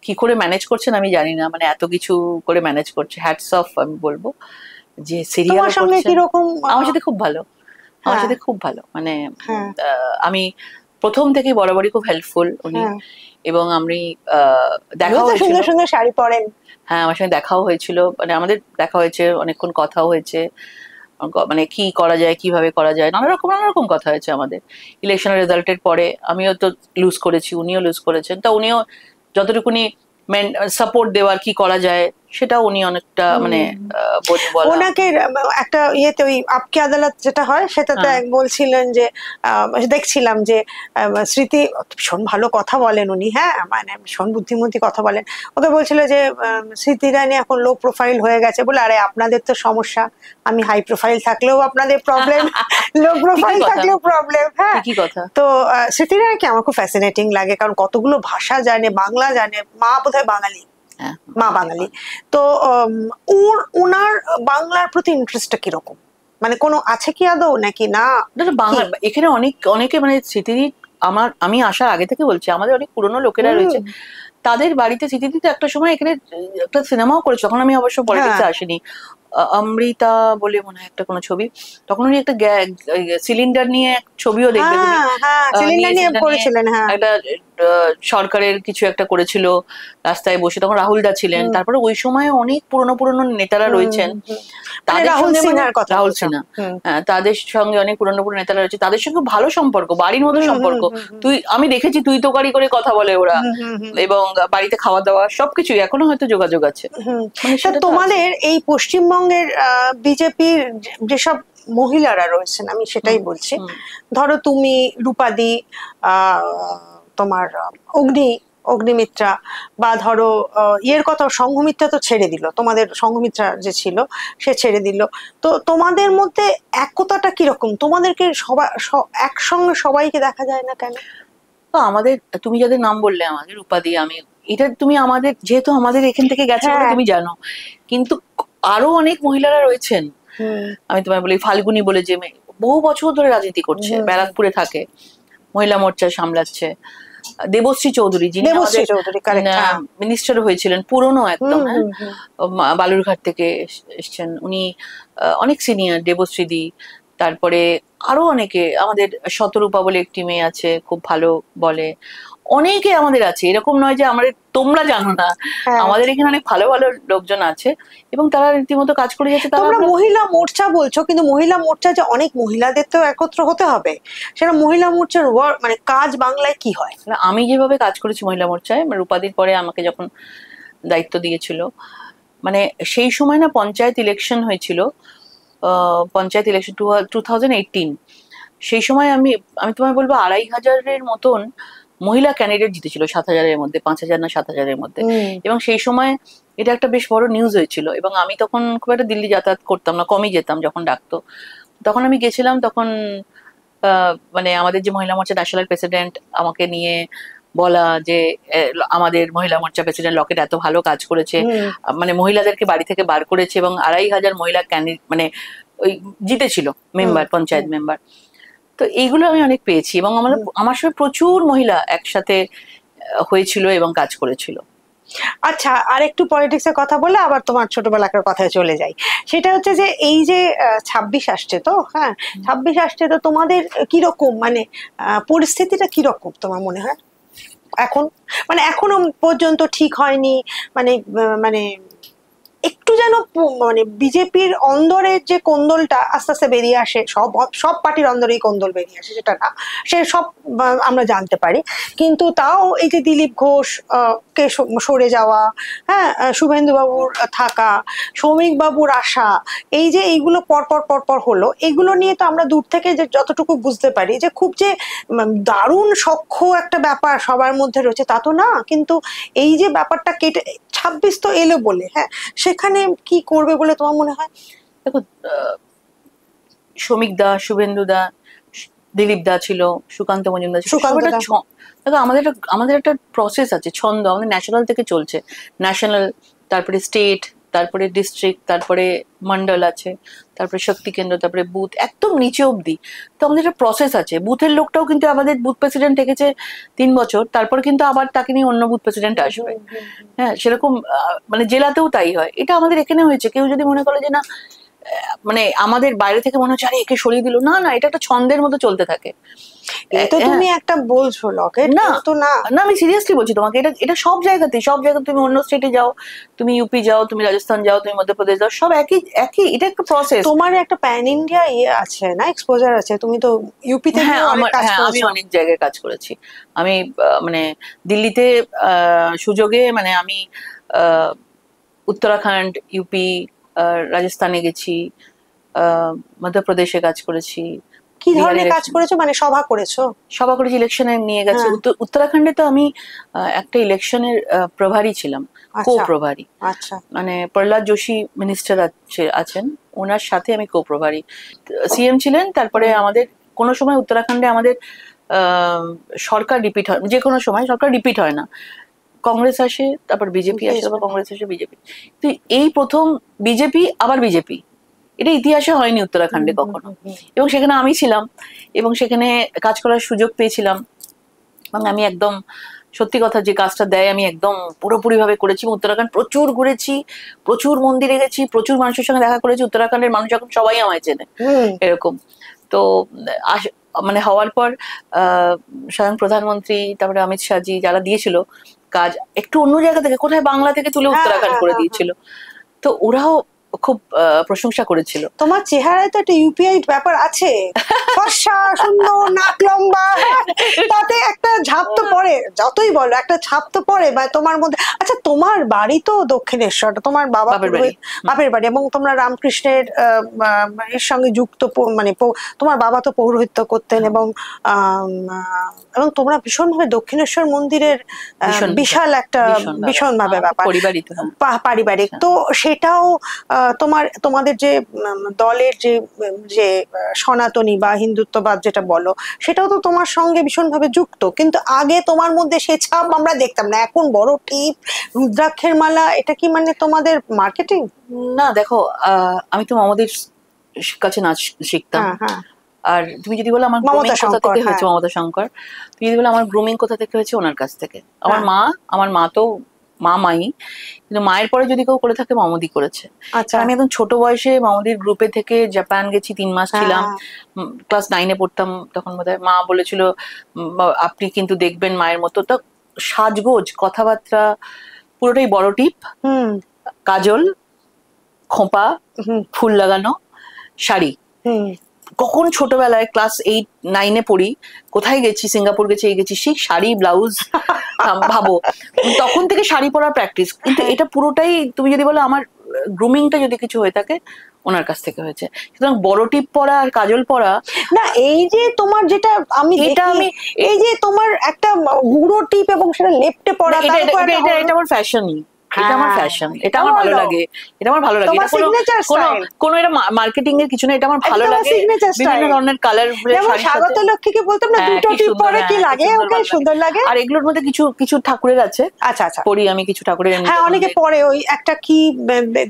কি করে ম্যানেজ করছেন আমি জানি না, মানে এত কিছু করে ম্যানেজ করছে, হ্যাটস অফ আমি বলবো। যে সিরিয়াল আমার সাথে খুব ভালো, আমার সাথে খুব ভালো, মানে আমি প্রথম থেকে বরাবরই খুব হেল্পফুল উনি, এবং আমি দেখা হয়েছিল, সুন্দর সুন্দর শাড়ি পরেন, হ্যাঁ আমার সঙ্গে দেখাও হয়েছিল, মানে আমাদের দেখা হয়েছে, অনেকক্ষণ কথাও হয়েছে, মানে কি করা যায় কিভাবে করা যায় নানা রকম কথা হয়েছে আমাদের। ইলেকশনের রেজাল্টের পরে আমিও তো লুজ করেছি, উনিও লুজ করেছেন, তা উনিও যতটুকুনি সাপোর্ট দেওয়ার কি করা যায় সেটা উনি অনেকটা মানে ওনাকে একটা ইয়েতে ওই আপকি আদালত যেটা হয় সেটাতে বলছিলেন যে দেখছিলাম যে স্মৃতি ভীষণ ভালো কথা বলেন উনি, হ্যাঁ মানে ভীষণ বুদ্ধিমতী কথা বলেন, ওকে বলছিল যে স্মৃতি ইরানি এখন লো প্রোফাইল হয়ে গেছে, বলে আরে আপনাদের তো সমস্যা, আমি হাই প্রোফাইল থাকলেও আপনাদের প্রবলেম, লো প্রোফাইল থাকলেও প্রবলেম। হ্যাঁ, তো স্মৃতি ইরানিকে আমার খুব ফ্যাসিনেটিং লাগে, কারণ কতগুলো ভাষা জানে, বাংলা জানে, মা বোধহয় বাঙালি, মা বাঙালি, তো ওনার বাংলার প্রতি ইন্টারেস্টটা কিরকম, মানে কোনো আছে কি আদৌ নাকি না? বাংলা এখানে অনেকে মানে স্মৃতিদি আমি আসার আগে থেকে বলছি, আমাদের অনেক পুরনো লোকেরা রয়েছে, তাদের বাড়িতে স্মৃতিদিতে একটা সময় এখানে একটা সিনেমাও করেছে, তখন আমি অবশ্য পলিটিক্সে আসিনি, অমৃতা বলে মনে হয় একটা কোনো ছবি, তখন উনি একটা সিলিন্ডার নিয়ে ছবিও দেখবে, একটা সরকারের কিছু একটা করেছিল রাস্তায় বসে, তখন রাহুল দা ছিলেন, তারপরে ওই সময় অনেক পুরনো নেতারা রয়েছেন, রাহুল সিনহা, তাদের সঙ্গে অনেক পুরনো নেতারা রয়েছে, তাদের সঙ্গে ভালো সম্পর্ক, বাড়ির মতো সম্পর্ক, আমি দেখেছি তুই তোকারি করে কথা বলে ওরা, এবং বাড়িতে খাওয়া দাওয়া সবকিছু এখনো হয়তো যোগাযোগ আছে। তোমাদের এই পশ্চিমবঙ্গের বিজেপির যেসব মহিলারা রয়েছেন, আমি সেটাই বলছি, ধরো তুমি রূপাদি, তোমার অগ্নিমিত্রা, বা ধরো ইয়ের কথা সংঘমিত্রা তো ছেড়ে দিল, তোমাদের সংঘমিত্রা যে ছিল সে ছেড়ে দিল, তো তোমাদের মধ্যে একতাটা কিরকম, তোমাদেরকে সবাই একসঙ্গে সবাইকে দেখা যায় না কেন? তো আমাদের, তুমি যাদের নাম বললে আমাদের রূপাদি, আমি এটা তুমি আমাদের যেহেতু আমাদের এখান থেকে গেছে বলে তুমি জানো, কিন্তু আরো অনেক মহিলারা রয়েছেন, আমি তোমায় বলি ফাল্গুনি বলে যে বহু বছর ধরে রাজনীতি করছে, ব্যারাকপুরে থাকে, মহিলা মোর্চা সামলাচ্ছে, দেবশ্রী চৌধুরী, যিনি মিনিস্টার হয়েছিলেন, পুরনো একদম, বালুরঘাট থেকে এসছেন উনি, অনেক সিনিয়র, দেবশ্রীদি। তারপরে আরো অনেকে, আমাদের শতরূপা বলে একটি মেয়ে আছে, খুব ভালো বলে। অনেকে আমাদের আছে, এরকম নয় যে আমাদের তোমরা জানো না, আমাদের এখানে অনেক ভালো ভালো লোকজন আছে এবং তারা রীতিমতো কাজ করে যাচ্ছে। তোমরা মহিলা মোর্চা বলছো, কিন্তু মহিলা মোর্চা যে অনেক মহিলাদের তো একত্র হতে হবে, সেটা মহিলা মোর্চার মানে কাজ বাংলায় কি হয়? আমি যেভাবে কাজ করেছি মহিলা মোর্চায়, রূপাদির পরে আমাকে যখন দায়িত্ব দিয়েছিল, মানে সেই সময় না পঞ্চায়েত ইলেকশন হয়েছিল, পঞ্চায়েত ইলেকশন 2018, সেই সময় আমি তোমায় বলবো 2500-এর মতন মহিলা ক্যান্ডিডেট জিতেছিল 7000-এর মধ্যে, 5000 না 7000-এর মধ্যে। এবং সেই সময় এটা একটা বেশ বড় নিউজ হয়েছিল। এবং আমি তখন খুব একটা দিল্লি যাতায়াত করতাম না, কমই যেতাম যখন ডাকতো। তখন আমি গেছিলাম, তখন মানে আমাদের যে মহিলা মোর্চা ন্যাশনাল প্রেসিডেন্ট আমাকে নিয়ে বলা যে আমাদের মহিলা মোর্চা প্রেসিডেন্ট লকেট এত ভালো কাজ করেছে, মানে মহিলাদেরকে বাড়ি থেকে বার করেছে এবং 2500 মহিলা ক্যান্ডিডেট মানে ওই জিতেছিল মেম্বার, পঞ্চায়েত মেম্বার। তো এইগুলো আমি অনেক পেয়েছি এবং আমার সঙ্গে প্রচুর মহিলা একসাথে হয়েছিল এবং কাজ করেছিল। আচ্ছা, আর একটু পলিটিক্সের কথা বলে আবার তোমার ছোটবেলাকার কথায় চলে যাই। সেটা হচ্ছে যে এই যে 26 আসছে তো, 26 আসছে তো, তোমাদের কিরকম মানে পরিস্থিতিটা কিরকম তোমার মনে হয় এখন? মানে এখনো পর্যন্ত ঠিক হয়নি, মানে মানে একটু যেন মানে বিজেপির অন্দরের যে কোন্দলটা আস্তে আস্তে বেরিয়ে আসে, সব পার্টির অন্দরেই কোন্দল বেরিয়ে আসে সেটা না, সে সব আমরা জানতে পারি, কিন্তু তাও এই যে দিলীপ ঘোষ কে সরে যাওয়া, শুভেন্দু বাবুর থাকা, সৌমিক বাবুর আসা, এই যে এইগুলো পরপর হলো, এগুলো নিয়ে তো আমরা দূর থেকে যে যতটুকু বুঝতে পারি যে খুব যে দারুণ সখ্য একটা ব্যাপার সবার মধ্যে রয়েছে তা তো না, কিন্তু এই যে ব্যাপারটা কেটে 26 তো এলো বলে, সেখানে কি করবে বলে তোমার মনে হয়? দেখো, শ্রমিক দা, শুভেন্দু দা, দিলীপ দা ছিল, সুকান্ত মজুমদার ছিল, দেখো আমাদের একটা প্রসেস আছে, ছন্দ আমাদের ন্যাশনাল থেকে চলছে, ন্যাশনাল, তারপরে স্টেট, তারপরে ডিস্ট্রিক্ট, তারপরে মন্ডল আছে, তারপরে শক্তি কেন্দ্র, তারপরে বুথ, একদম নিচে অব্দি। তো আমাদের একটা প্রসেস আছে। বুথের লোকটাও কিন্তু আমাদের বুথ প্রেসিডেন্ট থেকেছে 3 বছর, তারপর কিন্তু আবার তাকে নিয়ে অন্য বুথ প্রেসিডেন্ট আসবে। সেরকম মানে জেলাতেও তাই হয়। এটা আমাদের এখানে হয়েছে। কেউ যদি মনে করে যে না, মানে আমাদের বাইরে থেকে মনে হচ্ছে আরে একে সরিয়ে দিল, না না, এটা একটা ছন্দের মতো চলতে থাকে। তো তুমি একটা বলছো লকেট, না তো না, আমি সিরিয়াসলি বলছি তোমাকে, এটা সব জায়গাতে তুমি অন্য স্টেটে যাও, তুমি ইউপি যাও, তুমি রাজস্থান যাও, তুমি মধ্যপ্রদেশ যাও, সব একই, এটা একটা প্রসেস। তোমার একটা প্যান ইন্ডিয়া আছে না, এক্সপোজার আছে, তুমি তো ইউপিতে আমি অনেক জায়গায় কাজ করেছি। আমি মানে দিল্লিতে সুযোগে, মানে আমি উত্তরাখণ্ড, ইউপি, রাজস্থানে গেছি, মধ্যপ্রদেশে কাজ করেছি। কি ধরনের কাজ করেছো? মানে সভা করেছি, ইলেকশনে নিয়ে গেছে। উত্তরাখণ্ডে তো আমি একটা ইলেকশনের প্রভারী ছিলাম, কো প্রভারী। মানে প্রহ্লাদ যোশী মিনিস্টার আছেন, ওনার সাথে আমি কো প্রভারী, সিএম ছিলেন। তারপরে আমাদের কোনো সময় উত্তরাখণ্ডে আমাদের সরকার রিপিট হয়, যে কোনো সময় সরকার রিপিট হয় না, কংগ্রেস আসে, তারপর বিজেপি আসে, তারপর কংগ্রেস আসে, বিজেপি। তো এই প্রথম বিজেপি আবার বিজেপি, এটা ইতিহাসে হয়নি উত্তরাখণ্ডে কখনো। এবং সেখানে আমি ছিলাম এবং সেখানে কাজ করার সুযোগ পেয়েছিলাম। এবং আমি একদম সত্যি কথা, যে কাজটা দেয় আমি একদম পুরোপুরি ভাবে করেছি। উত্তরাখণ্ড প্রচুর ঘুরেছি, প্রচুর মন্দিরে গেছি, প্রচুর মানুষের সঙ্গে দেখা করেছি। উত্তরাখণ্ডের মানুষ এখন সবাই আমায় চেনে এরকম। তো মানে হওয়ার পর স্বয়ং প্রধানমন্ত্রী, তারপরে অমিত শাহজি, যারা দিয়েছিল কাজ একটু অন্য জায়গা থেকে, কোথায় বাংলা থেকে তুলে উত্তরাখণ্ড করে দিয়েছিল, তো ওরাও খুব প্রশংসা করেছিল। তোমার চেহারায় তো একটা ইউপিআই ব্যাপার আছে, ফর্সা, সুন্দর, নাক লম্বা, তাতে একটা ছাপ তো পড়ে, যতই বলো একটা ছাপ তো পড়ে বা তোমার মধ্যে। আচ্ছা, তোমার বাড়ি তো দক্ষিণেশ্বর, তোমার বাপের বাড়ি, এবং তোমরা রামকৃষ্ণের এর সঙ্গে যুক্ত, মানে তোমার বাবা তো পৌরোহিত্য করতেন, এবং তোমরা ভীষণভাবে দক্ষিণেশ্বর মন্দিরের বিশাল একটা ভীষণভাবে ব্যাপার পারিবারিক। তো সেটাও তোমাদের যে দলের যে সনাতনী বা হিন্দুত্ববাদ যেটা বলো, সেটাও তো তোমার সঙ্গে ভীষণভাবে যুক্ত, কিন্তু আগে তোমার মধ্যে সে ছাপ আমরা দেখতাম না। এখন বড় টিপ, রুদ্রাক্ষের মালা, এটা কি মানে তোমাদের মার্কেটিং? না দেখো, আমি তো আমাদের কাছে নাচ শিখতাম, আর তুমি যদি বলো আমার গ্রুমিং কোথা থেকে হয়েছে, মমতা শঙ্কর, তুমি যদি বলো আমার গ্রুমিং কোথা থেকে হয়েছে, ওনার কাছ থেকে। আমার মা তো মাই, কিন্তু মায়ের পরে যদি কেউ করে থাকে মামুদি করেছে। আচ্ছা, আমি একদম ছোট বয়সে মামুদির গ্রুপে থেকে জাপান গেছি, 3 মাস ছিলাম, ক্লাস 9-এ পড়তাম তখন বোধহয়। মা বলেছিল আপনি কিন্তু দেখবেন মায়ের মতো। তো সাজগোজ, কথাবার্তা পুরোটাই বড় টিপ, কাজল, খোঁপা, ফুল লাগানো, শাড়ি। কখন ছোটবেলায় ক্লাস 8-9-এ পড়ি, কোথায় গেছি, সিঙ্গাপুর গেছি, এই গেছি, সেই শাড়ি ব্লাউজ ভাবো, তখন থেকে শাড়ি পরার প্র্যাকটিস। কিন্তু এটা পুরোটাই তুমি যদি বলো আমার গ্রুমিংটা যদি কিছু হয়ে থাকে ওনার কাছ থেকে হয়েছে। সুতরাং বড় টিপ পরা আর কাজল পরা না, এই যে তোমার যেটা আমি এই যে তোমার একটা গুঁড়ো টিপ এবং সেটা লেপটে পরা, এটা আমার ফ্যাশনই, এটা আমার ফ্যাশন, এটা আমার ভালো লাগে, এটা আমার ভালো লাগে। কোনো এটা মার্কেটিং এর কিছু না, এটা আমার ভালো লাগে। বিভিন্ন ধরনের কালার, যেমন স্বাগত লক্ষ্মীকে বলতাম না দুটো টিপ পরে কি লাগে, ওকে সুন্দর লাগে। আর এগুলোর মধ্যে কিছু কিছু ঠাকুরের আছে, আচ্ছা আচ্ছা, পড়ি আমি কিছু ঠাকুরের। হ্যাঁ, অনেকে পরে ওই একটা কি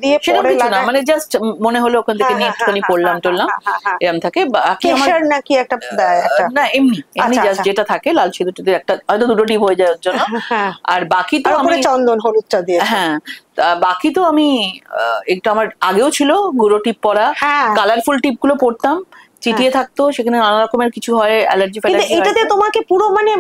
দিয়ে পরে না, মানে জাস্ট মনে হলো ওখান থেকে নিয়ে পড়লাম টললাম, এরকম থাকে। কেশর নাকি একটা, না এমনি জাস্ট যেটা থাকে লাল সিঁদুর টিঁদুর, একটা হয়তো দুটো টিপ হয়ে যায় ওর জন্য। আর বাকি তো আমি চন্দন হলুদ চা দিয়ে, হ্যাঁ, বাকি তো আমি একটু আমার আগেও ছিল গুঁড়ো টিপ পরা, কালারফুল টিপ গুলো পরতাম, চিটিয়ে থাকতো, সেখানে নানা রকমের কিছু হয়, অ্যালার্জি ফ্যালার্জি। এটাতে তোমাকে পুরো মানে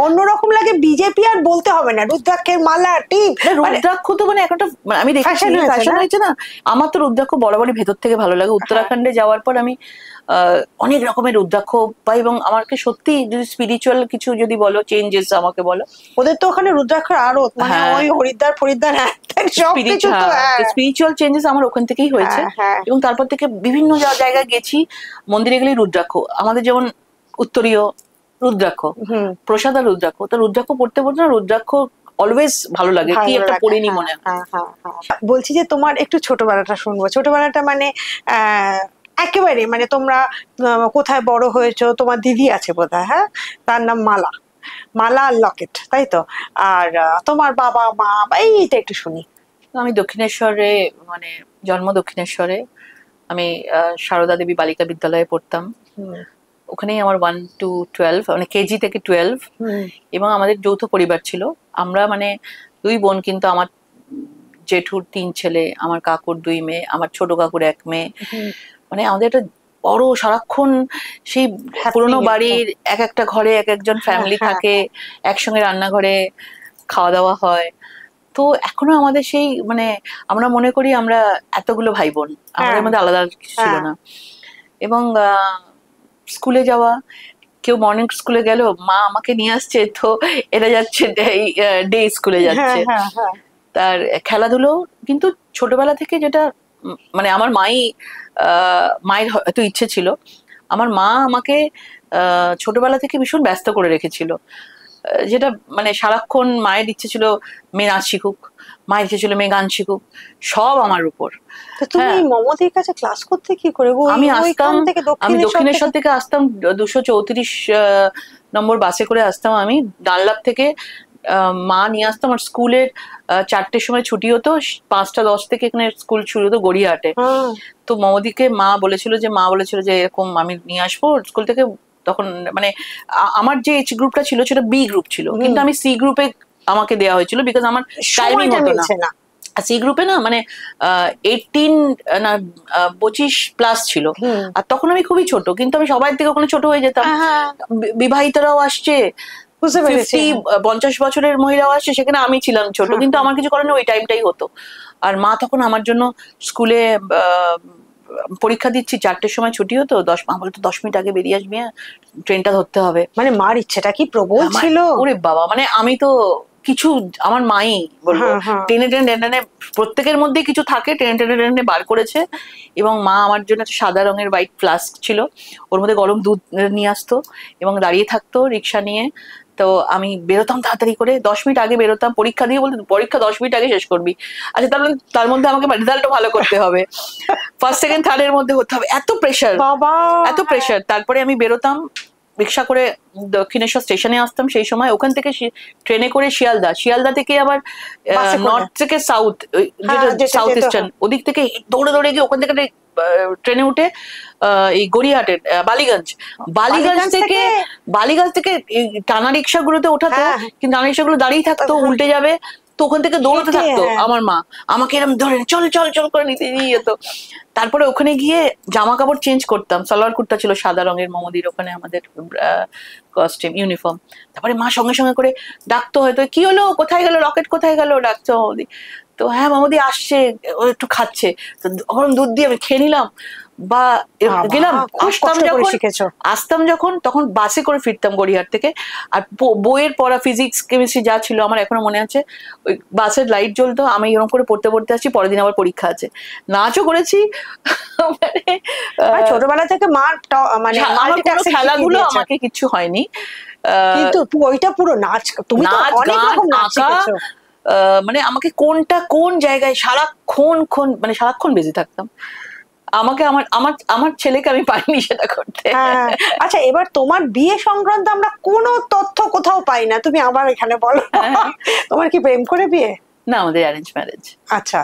অন্যরকম লাগে। বিজেপি আর বলতে হবে না, রুদ্রাক্ষের মালা, টিপ, রুদ্রাক্ষ তো মানে একটা আমি দেখি ফ্যাশন হয়েছে না। আমার তো রুদ্রাক্ষ বরাবরই ভেতর থেকে ভালো লাগে। উত্তরাখণ্ডে যাওয়ার পর আমি অনেক রকমের রুদ্রাক্ষ পাই, এবং আমাকে সত্যি যদি স্পিরিচুয়াল কিছু যদি বলো চেঞ্জেস আমাকে বলো, ওদের তো ওখানে রুদ্রাক্ষর আরো মানে ওই হরিদ্বার ফরিদ্বার স্পিরিচুয়াল চেঞ্জেস আমার ওখান থেকেই হয়েছে। এবং তারপর থেকে বিভিন্ন জায়গায় গেছি, মন্দিরে গেলেই রুদ্রাক্ষ। আমাদের যেমন উত্তরীয় রুদ্রাক্ষ, প্রসাদ আর রুদ্রাক্ষ, তো রুদ্রাক্ষ পড়তে পড়তে না রুদ্রাক্ষ অলওয়েজ ভালো লাগে, কি একটা পড়িনি মনে হয়। বলছি যে তোমার একটু ছোটবেলাটা শুনবো। ছোটবেলাটা মানে একেবারে মানে তোমরা কোথায় বড় হয়েছো? তোমার দিদি আছে বোধহয়, হ্যাঁ, তার নাম মালা, মালা আর লকেট, তাই তো? আর তোমার বাবা মা এইটা একটু শুনি। আমি দক্ষিণেশ্বরে, মানে জন্ম দক্ষিণেশ্বরে। আমি সারদা দেবী বালিকা বিদ্যালয়ে পড়তাম, ওখানেই আমার 1 to 12, মানে কেজি থেকে 12। এবং আমাদের যৌথ পরিবার ছিল, আমরা মানে 2 বোন, কিন্তু আমার জেঠুর 3 ছেলে, আমার কাকুর 2 মেয়ে, আমার ছোট কাকুর 1 মেয়ে। মানে আমাদের একটা বড় সারাক্ষণ সেই পুরোনো বাড়ির এক একটা ঘরে এক একজন ফ্যামিলি থাকে, একসঙ্গে রান্নাঘরে খাওয়া দাওয়া হয়। তো এখনো আমাদের সেই মানে আমরা মনে করি আমরা এতগুলো ভাই বোন, আমাদের মধ্যে আলাদা কিছু ছিল না। এবং স্কুলে যাওয়া, কেউ মর্নিং স্কুলে গেল, মা আমাকে নিয়ে আসছে, তো এরা যাচ্ছে ডে স্কুলে যাচ্ছে। তার খেলাধুলো কিন্তু ছোটবেলা থেকে যেটা মানে আমার মায়ের হয়তো ইচ্ছে ছিল, আমার মা আমাকে ছোটবেলা থেকে ভীষণ ব্যস্ত করে রেখেছিল, যেটা মানে সারাক্ষণ মায়ের ইচ্ছে ছিল মেয়ে নাচ শিখুক, মায়ের ইচ্ছে ছিল মেয়ে গান শিখুক, সব আমার উপর। তুমি মমতার কাছে ক্লাস করতে কি করে? আমি আসতাম, আমি দক্ষিণেশ্বর থেকে আসতাম, 234 নম্বর বাসে করে আসতাম আমি ডানলাপ থেকে। মা নিয়ে আসতাম, আর স্কুলের 4টের সময় ছুটি হতো, 5টা 10 থেকে এখানে স্কুল শুরু হতো গড়িয়াহাটে। তো মমদিকে মা বলেছিল যে এরকম আমি নিয়ে আসবো স্কুল থেকে। তখন মানে আমার যে এজ গ্রুপটা ছিল সেটা বি গ্রুপ ছিল, কিন্তু আমি সি গ্রুপে আমাকে দেওয়া হয়েছিল, বিকজ আমার টাইমিং হতো না। সি গ্রুপে না মানে 18 না 25+ ছিল, আর তখন আমি খুবই ছোট, কিন্তু আমি সবাই থেকে ওখানে ছোট হয়ে যেতাম। বিবাহিতরাও আসছে, 50 বছরের মহিলাও আসছে, সেখানে আমি ছিলাম ছোট, কিন্তু আমার কিছু করার নেই, ওই টাইমটাই হতো। আর মা তখন আমার জন্য স্কুলে পরীক্ষা দিচ্ছি, 4টের সময় ছুটি হতো, মা বলতো 10 মিনিট আগে বেরিয়ে আসবি, ট্রেনটা ধরতে হবে। মানে মার ইচ্ছেটা কি প্রবল ছিল! ওরে বাবা, মানে আমি তো কিছু আমার মাই বলবো টেনে প্রত্যেকের মধ্যে কিছু থাকে, টেনে বার করেছে। এবং মা আমার জন্য একটা সাদা রঙের হোয়াইট ফ্লাস্ক ছিল, ওর মধ্যে গরম দুধ নিয়ে আসতো এবং দাঁড়িয়ে থাকতো রিক্সা নিয়ে। তো আমি বেরোতাম তাড়াতাড়ি করে, 10 মিনিট আগে বেরোতাম, পরীক্ষা দিয়ে বলতো পরীক্ষা 10 মিনিট আগে শেষ করবি। আচ্ছা, তার মধ্যে আমাকে রেজাল্টও ভালো করতে হবে, 1st 2nd 3rd মধ্যে হতে হবে, এত প্রেশার। তারপরে আমি বেরোতাম রিক্সা করে, দক্ষিণেশ্বর স্টেশনে আসতাম সেই সময়, ওখান থেকে ট্রেনে করে শিয়ালদা থেকে আবার নর্থ থেকে সাউথ, যেটা সাউথ ইস্টার্ন, ওদিক থেকে দৌড়ে গিয়ে ওখান থেকে ট্রেনে উঠে এই গড়িয়াহাটের বালিগঞ্জ থেকে এই টানা রিক্সাগুলোতে ওঠাতো, কিন্তু টানা রিক্সাগুলো দাঁড়িয়ে থাকতো, উল্টে যাবে, তো ওখান থেকে দৌড়তে থাকতো আমার মা, আমাকে এরকম ধরে চল চল চল করে নিতে নিয়ে যেত। তারপরে ওখানে গিয়ে জামা কাপড় চেঞ্জ করতাম, সালোয়ার কুর্তা ছিল সাদা রঙের, মমদির ওখানে আমাদের কস্টিউম ইউনিফর্ম। তারপরে মা সঙ্গে সঙ্গে করে ডাকতো, হয়তো কি হলো, কোথায় গেল রকেট, কোথায় গেল, ডাকতো মমদি। তো হ্যাঁ মামুদি আসছে, ও একটু খাচ্ছে, তো গরম দুধ দিয়ে আমি খেয়ে নিলাম। বা গেলাম, আসতাম যখন, তখন বাসে করে ফিরতাম গড়িয়াহাট থেকে। আর বইয়ের পড়া ফিজিক্স কেমিস্ট্রি যা ছিল আমার এখনো মনে আছে, ওই বাসের লাইট জ্বলতো, আমি এরকম করে পড়তে পড়তে আসছি, পরের দিন আবার পরীক্ষা আছে। নাচও করেছি। মানে ছোটবেলা থেকে মানে খেলাধুলো আমাকে কিছু হয়নি, কিন্তু ওইটা পুরো নাচ, তুমি তো অনেক রকম নাচ শিখেছো। মানে আমাকে কোন জায়গায় সারাক্ষণ বেজে থাকতাম। আমাকে আমার ছেলেকে আমি পাইনি সেটা করতে। আচ্ছা, এবার তোমার বিয়ে সংক্রান্ত আমরা কোনো তথ্য কোথাও পাই না, তুমি আবার এখানে বলো। তোমার কি প্রেম করে বিয়ে? না, আমাদের অ্যারেঞ্জ ম্যারেজ। আচ্ছা,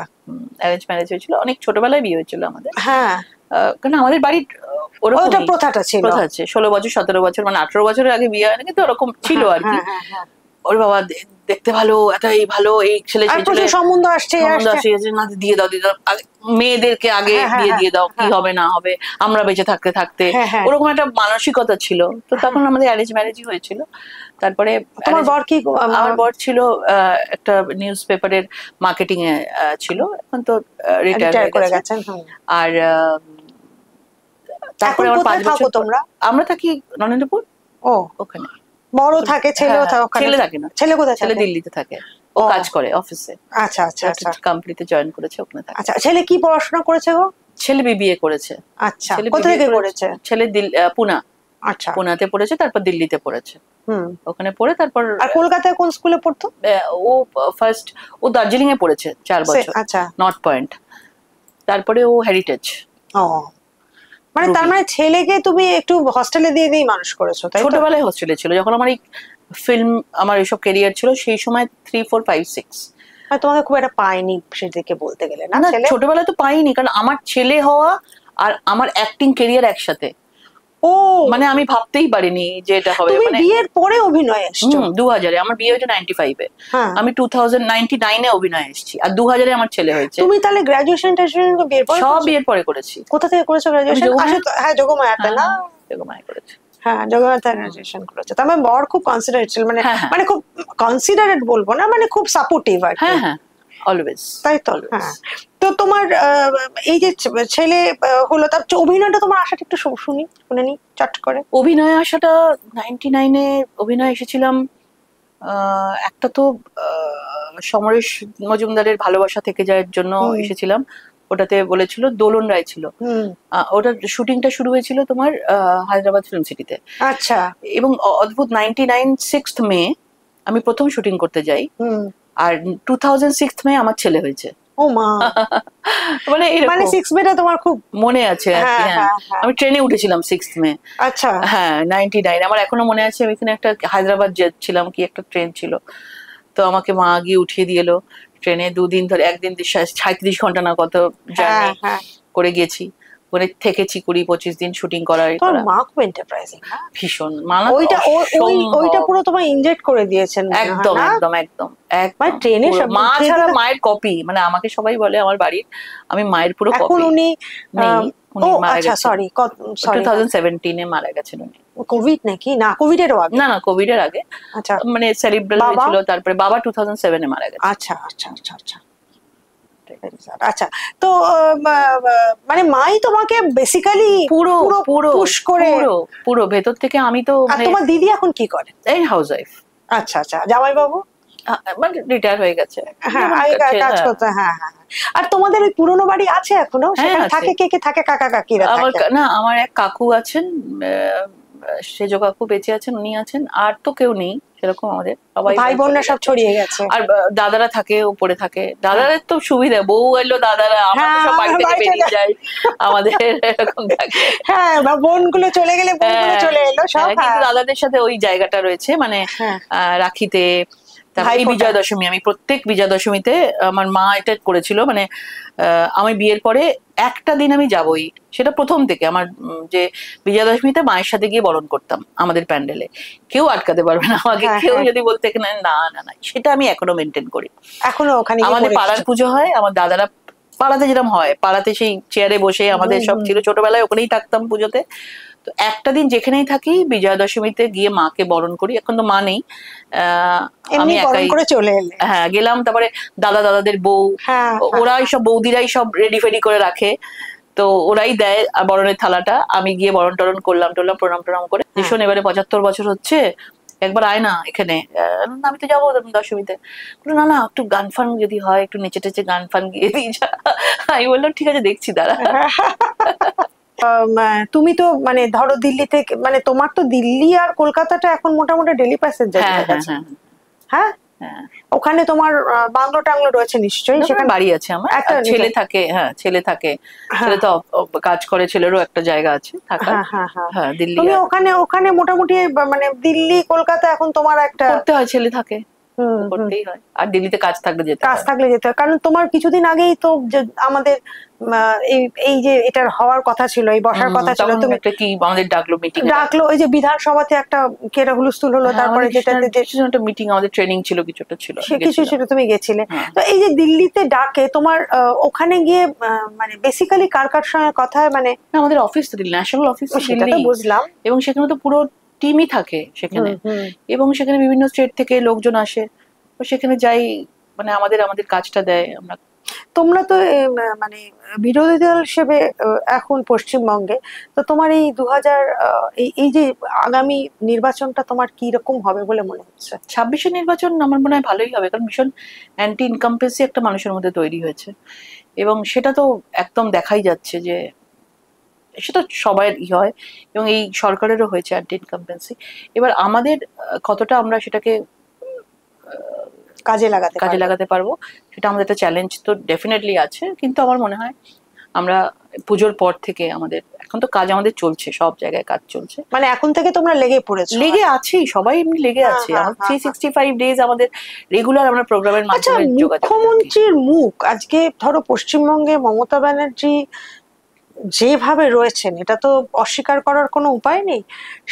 অ্যারেঞ্জ ম্যারেজ হয়েছিল, অনেক ছোটবেলায় বিয়ে হয়েছিল আমাদের। হ্যাঁ, কারণ আমাদের বাড়ির ওটা প্রথাটা ছিল, প্রথা আছে 16 বছর 17 বছর, মানে 18 বছরের আগে বিয়ে হয় না, কিন্তু ওরকম ছিল আর কি। ওর বাবা দেখতে ভালো, এতই ভালো, এই ছেলে সম্বন্ধ আসছে, না দিয়ে দাও মেয়েদেরকে আগে বিয়ে দিয়ে দাও, কি হবে না হবে, আমরা বেঁচে থাকতে থাকতে, ওরকম একটা মানসিকতা ছিল। তো তখন আমাদের অ্যারেঞ্জ ম্যারেজই হয়েছিল। তারপরে আমার বর ছিল একটা নিউজ পেপারের মার্কেটিং এ ছিল, এখন তো রিটায়ার করে গেছেন। আর তারপরে আমার 5 বছর আমরা থাকি নরেন্দ্রপুর। ওখানে বড় থাকে, ছেলে থাকে না। ছেলে কোথায়? ছেলে দিল্লিতে থাকে, ও কাজ করে অফিসে। আচ্ছা আচ্ছা আচ্ছা, কোম্পানিতে জয়েন করেছে, ওখানে থাকে। আচ্ছা, ছেলে কি পড়াশোনা করেছে গো? ছেলে বিবিএ করেছে। আচ্ছা, কোথা থেকে করেছে? ছেলে পুনা। আচ্ছা, পুনাতে পড়েছে, তারপর দিল্লিতে পড়েছে। ওখানে পড়ে তারপর আর কলকাতায় কোন স্কুলে পড়তো? ও দার্জিলিং এ পড়েছে 4 বছর। আচ্ছা, নর্থ পয়েন্ট। তারপরে ও হেরিটেজ। মানে তার মানে ছেলেকে তুমি একটু হস্টেলে দিয়ে মানুষ করেছো, তাই? ছোটবেলায় হস্টেলে ছিল, যখন আমার এই ফিল্ম, আমার এইসব ক্যারিয়ার ছিল, সেই সময় 3, 4, 5, 6। তোমাকে খুব একটা পাইনি সেদিকে বলতে গেলে, না? ছোটবেলায় তো পাইনি, কারণ আমার ছেলে হওয়া আর আমার অ্যাক্টিং ক্যারিয়ার একসাথে। মানে আমি ভাবতেই পারিনি যে এটা হবে। মানে বিয়ের পরে অভিনয় এসেছো? 2000-এ আমার বিয়ে হয়েছে, 95-এ। আমি 2099-এ অভিনয় এসেছি, আর 2000-এ আমার ছেলে হয়েছে। তুমি তাহলে গ্রাজুয়েশন সব বিয়ের পরে করেছি। কোথা থেকে করেছো গ্রাজুয়েশন? হ্যাঁ, যোগমায়াতে না? যোগমায়া করেছি। হ্যাঁ, যোগমায়াতে গ্রাজুয়েশন করেছো। তার মানে বর খুব কনসিডারেট ছিল, মানে খুব কনসিডারেট বলবো না, মানে খুব সাপোর্টিভ আর কি। হ্যাঁ, অলওয়েজ। তাই তো? হ্যাঁ। তো তোমার এই যে ছেলে হলো, তার অভিনয়টা তোমার আসাটা একটু শুনে নি চট করে। অভিনয় আসাটা 99-এ অভিনয় এসেছিলাম। একটা তো সমরেশ মজুমদারের ভালোবাসা থেকে যাওয়ার জন্য এসেছিলাম, ওটাতে বলেছিল, দোলন রায় ছিল। ওটা শুটিংটা শুরু হয়েছিল তোমার হায়দ্রাবাদ ফিল্ম সিটিতে। আচ্ছা। এবং অদ্ভুত 99 6th মে আমি প্রথম শুটিং করতে যাই, আর 2006 মে আমার ছেলে হয়েছে। ও মা! মানে 6 মেটা তোমার খুব মনে আছে আর কি। হ্যাঁ, আমি ট্রেনে উঠেছিলাম 6th মে। আচ্ছা। হ্যাঁ, 99 আমার এখনো মনে আছে। আমি এখানে একটা হায়দ্রাবাদ যাচ্ছিলাম, কি একটা ট্রেন ছিল, তো আমাকে মা গিয়ে উঠিয়ে দিয়ে এলো ট্রেনে। 2 দিন ধরে, একদিন 37 ঘন্টা না কত জার্নি করে গেছি, ওখানে থেকেছি 20-25 দিন শুটিং করার। মা খুব এন্টারপ্রাইজিং, ভীষণ। ওইটা পুরো তোমার ইনজেক্ট করে দিয়েছেন। একদম একদম একদম একদম। ট্রেনে মা ছাড়া মায়ের কপি, মানে আমাকে সবাই বলে আমার বাড়ির আমি মায়ের পুরো কপি। এখন উনি মারা গেছেন। সরি, 2017-এ মারা গেছেন উনি। কোভিড নাকি? না, কোভিডের আগে? না, কোভিডের আগে। আচ্ছা, মানে সেরিব্রাল হয়েছিল। তারপরে বাবা 2007-এ মারা গেছে। আচ্ছা আচ্ছা আচ্ছা আচ্ছা। আচ্ছা, তো মানে মাই তোমাকে বেসিক্যালি পুরো পুশ করে, পুরো ভেতর থেকে। আমি তো তোমার দিদি এখন কি করে? এই হাউস ওয়াইফ। আচ্ছা আচ্ছা। জামাই বাবু মানে রিটায়ার হয়ে গেছে। হ্যাঁ, কাজ করতে। হ্যাঁ হ্যাঁ। আর তোমাদের ওই পুরনো বাড়ি আছে এখনো? সেখানে থাকে কে থাকে? কাকা কাকিরা থাকে? না, আমার এক কাকু আছেন, সেজ কাকু বেঁচে আছেন, উনি আছেন। আর তো কেউ নেই সেরকম আমাদের, সবাই ভাই বোনরা সব ছড়িয়ে গেছে। আর দাদারা থাকে, উপরে থাকে। দাদাদের তো সুবিধা, বউ এলো দাদারা, আমরা সব বাড়ি থেকে বেরিয়ে যাই, আমাদের এরকম থাকে। হ্যাঁ, বোনগুলো চলে গেলে বোনগুলো চলে এলো সব। কিন্তু দাদাদের সাথে ওই জায়গাটা রয়েছে, মানে রাখিতে তারপর এই বিজয়া দশমী, আমি প্রত্যেক বিজয়া দশমীতে আমার মা এটা করেছিল, মানে আমি বিয়ের পরে একটা দিন আমি যাবই, সেটা প্রথম থেকে আমার, যে বিজয়া দশমীতে মায়ের সাথে গিয়ে বরণ করতাম আমাদের প্যান্ডেলে, কেউ আটকাতে পারবে না আমাকে, কেউ যদি বলতে না না না না, সেটা আমি এখনো মেনটেন করি। এখনো ওখানে আমাদের পাড়ার পুজো হয়, আমার দাদারা পাড়াতে যেরকম হয়, পাড়াতে সেই চেয়ারে বসে আমাদের সব ছিল, ছোটবেলায় ওখানেই থাকতাম পুজোতে। তো একটা দিন যেখানেই থাকি বিজয়া দশমীতে গিয়ে মাকে বরণ করি। এখন তো মা নেই, আমি একাই চলে এলে। হ্যাঁ গেলাম। তারপরে দাদাদের বউ, ওরাই সব বৌদিরাই সব রেডি ফেডি করে রাখে, তো ওরাই দেয় বরণের থালাটা। আমি গিয়ে বরণ টরণ করলাম প্রণাম করে, ভীষণ। এবারে 75 বছর হচ্ছে, একবার আয় না এখানে। আমি তো যাবো দশমীতে। না না, একটু গান ফান যদি হয়, একটু নেচে টেচে গান ফান গিয়ে দিই যা। আমি বললাম ঠিক আছে, দেখছি দাঁড়া। তুমি তো মানে ধরো দিল্লি থেকে, মানে তোমার তো দিল্লি আর কলকাতাটা এখন মোটামুটি ডেলি প্যাসেঞ্জার হয়ে গেছে। হ্যাঁ, ওখানে তোমার বাংলো টাংলো রয়েছে নিশ্চয়ই? সেখানে বাড়ি আছে আমার, ছেলে থাকে। হ্যাঁ, ছেলে থাকে, ছেলে তো কাজ করে, ছেলেরও একটা জায়গা আছে থাকা। হ্যাঁ, দিল্লি। তুমি ওখানে মোটামুটি মানে দিল্লি কলকাতা এখন তোমার একটা করতে হয়, ছেলে থাকে করতেই হয়, আর দিল্লিতে কাজ থাকলে যেতে হয়। কারণ তোমার কিছুদিন আগেই তো আমাদের এই যে এটার হওয়ার কথা ছিল, এই বসার কথা ছিল, তুমি একটা কি আমাদের ডাকলো ওই যে বিধানসভাতে একটা কেরা হুলস্থুল হলো, তারপরে যেটাতে একটা মিটিং, আমাদের ট্রেনিং ছিল, কিছুটা ছিল, কিছু ছিল, তুমি গেছিলে। তো এই যে দিল্লিতে ডাকে তোমার, ওখানে গিয়ে মানে বেসিক্যালি কার কার সঙ্গে কথা হয়? মানে আমাদের অফিস তো ন্যাশনাল অফিস, সেটা তো বুঝলাম, এবং সেখানে তো পুরো টিমই থাকে সেখানে, এবং সেখানে বিভিন্ন স্টেট থেকে লোকজন আসে, তো সেখানে যাই, মানে আমাদের কাজটা দেয়। আমরা তোমরা তো মানে বিরোধী দল হিসেবে এখন পশ্চিমবঙ্গে, তো তোমার এই 2000 এই যে আগামী নির্বাচনটা তোমার কি রকম হবে বলে মনে হচ্ছে? 26-এর নির্বাচন আমার মনে হয় ভালোই হবে, কারণ ভীষণ অ্যান্টি ইনকামপেন্সি একটা মানুষের মধ্যে তৈরি হয়েছে, এবং সেটা তো একদম দেখাই যাচ্ছে যে সেটা সবাই হয়, এবং এই সরকারেরও হয়েছে অ্যান্টি ইনকামপেন্সি। এবার আমাদের কতটা আমরা সেটাকে কাজে লাগাতে পারবো, সেটা আমাদের একটা চ্যালেঞ্জ তো ডেফিনেটলি আছে। কিন্তু আমার মনে হয় আমরা পুজোর পর থেকে, এখন তো কাজ আমাদের চলছে, সব জায়গায় কাজ চলছে, মানে এখন থেকে তোমরা লেগে আছি, সবাই এমনি লেগে আছে। 365 ডেজ আমাদের রেগুলার আমরা প্রোগ্রামের মাধ্যমে যোগাযোগ। মুখ্যমন্ত্রীর মুখ আজকে ধরো পশ্চিমবঙ্গে মমতা ব্যানার্জি যেভাবে রয়েছেন, এটা তো অস্বীকার করার কোনো উপায় নেই।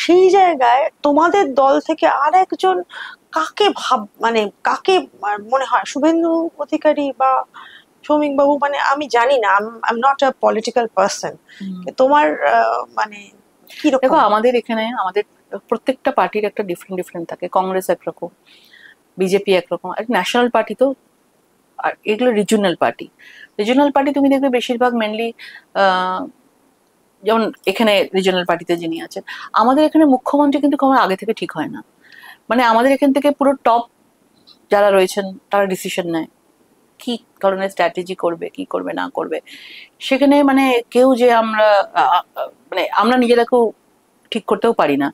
সেই জায়গায় তোমাদের দল থেকে আর একজন কাকে মানে কাকে মনে হয়? শুভেন্দু অধিকারী বা সৌমিক বাবু? মানে আমি জানি না, I am not a political person. তোমার মানে কি রকম? দেখো, আমাদের এখানে আমাদের প্রত্যেকটা পার্টির একটা ডিফারেন্ট থাকে। কংগ্রেস একরকম, বিজেপি একরকম, আর ন্যাশনাল পার্টি তো, আর এগুলো রিজিওনাল পার্টি তুমি দেখবে বেশিরভাগ মেনলি, যেমন এখানে রিজিওনাল পার্টিতে যিনি আছেন, আমাদের এখানে মুখ্যমন্ত্রী কিন্তু কোনো আগে থেকে ঠিক হয় না। মানে আমাদের এখান থেকে পুরো টপ যারা রয়েছেন তারা ডিসিশন নেয় কি ধরনের স্ট্র্যাটেজি করবে, কি করবে না করবে। সেখানে মানে কেউ যে আমরা নিজেরাকেও ঠিক করতেও পারি না,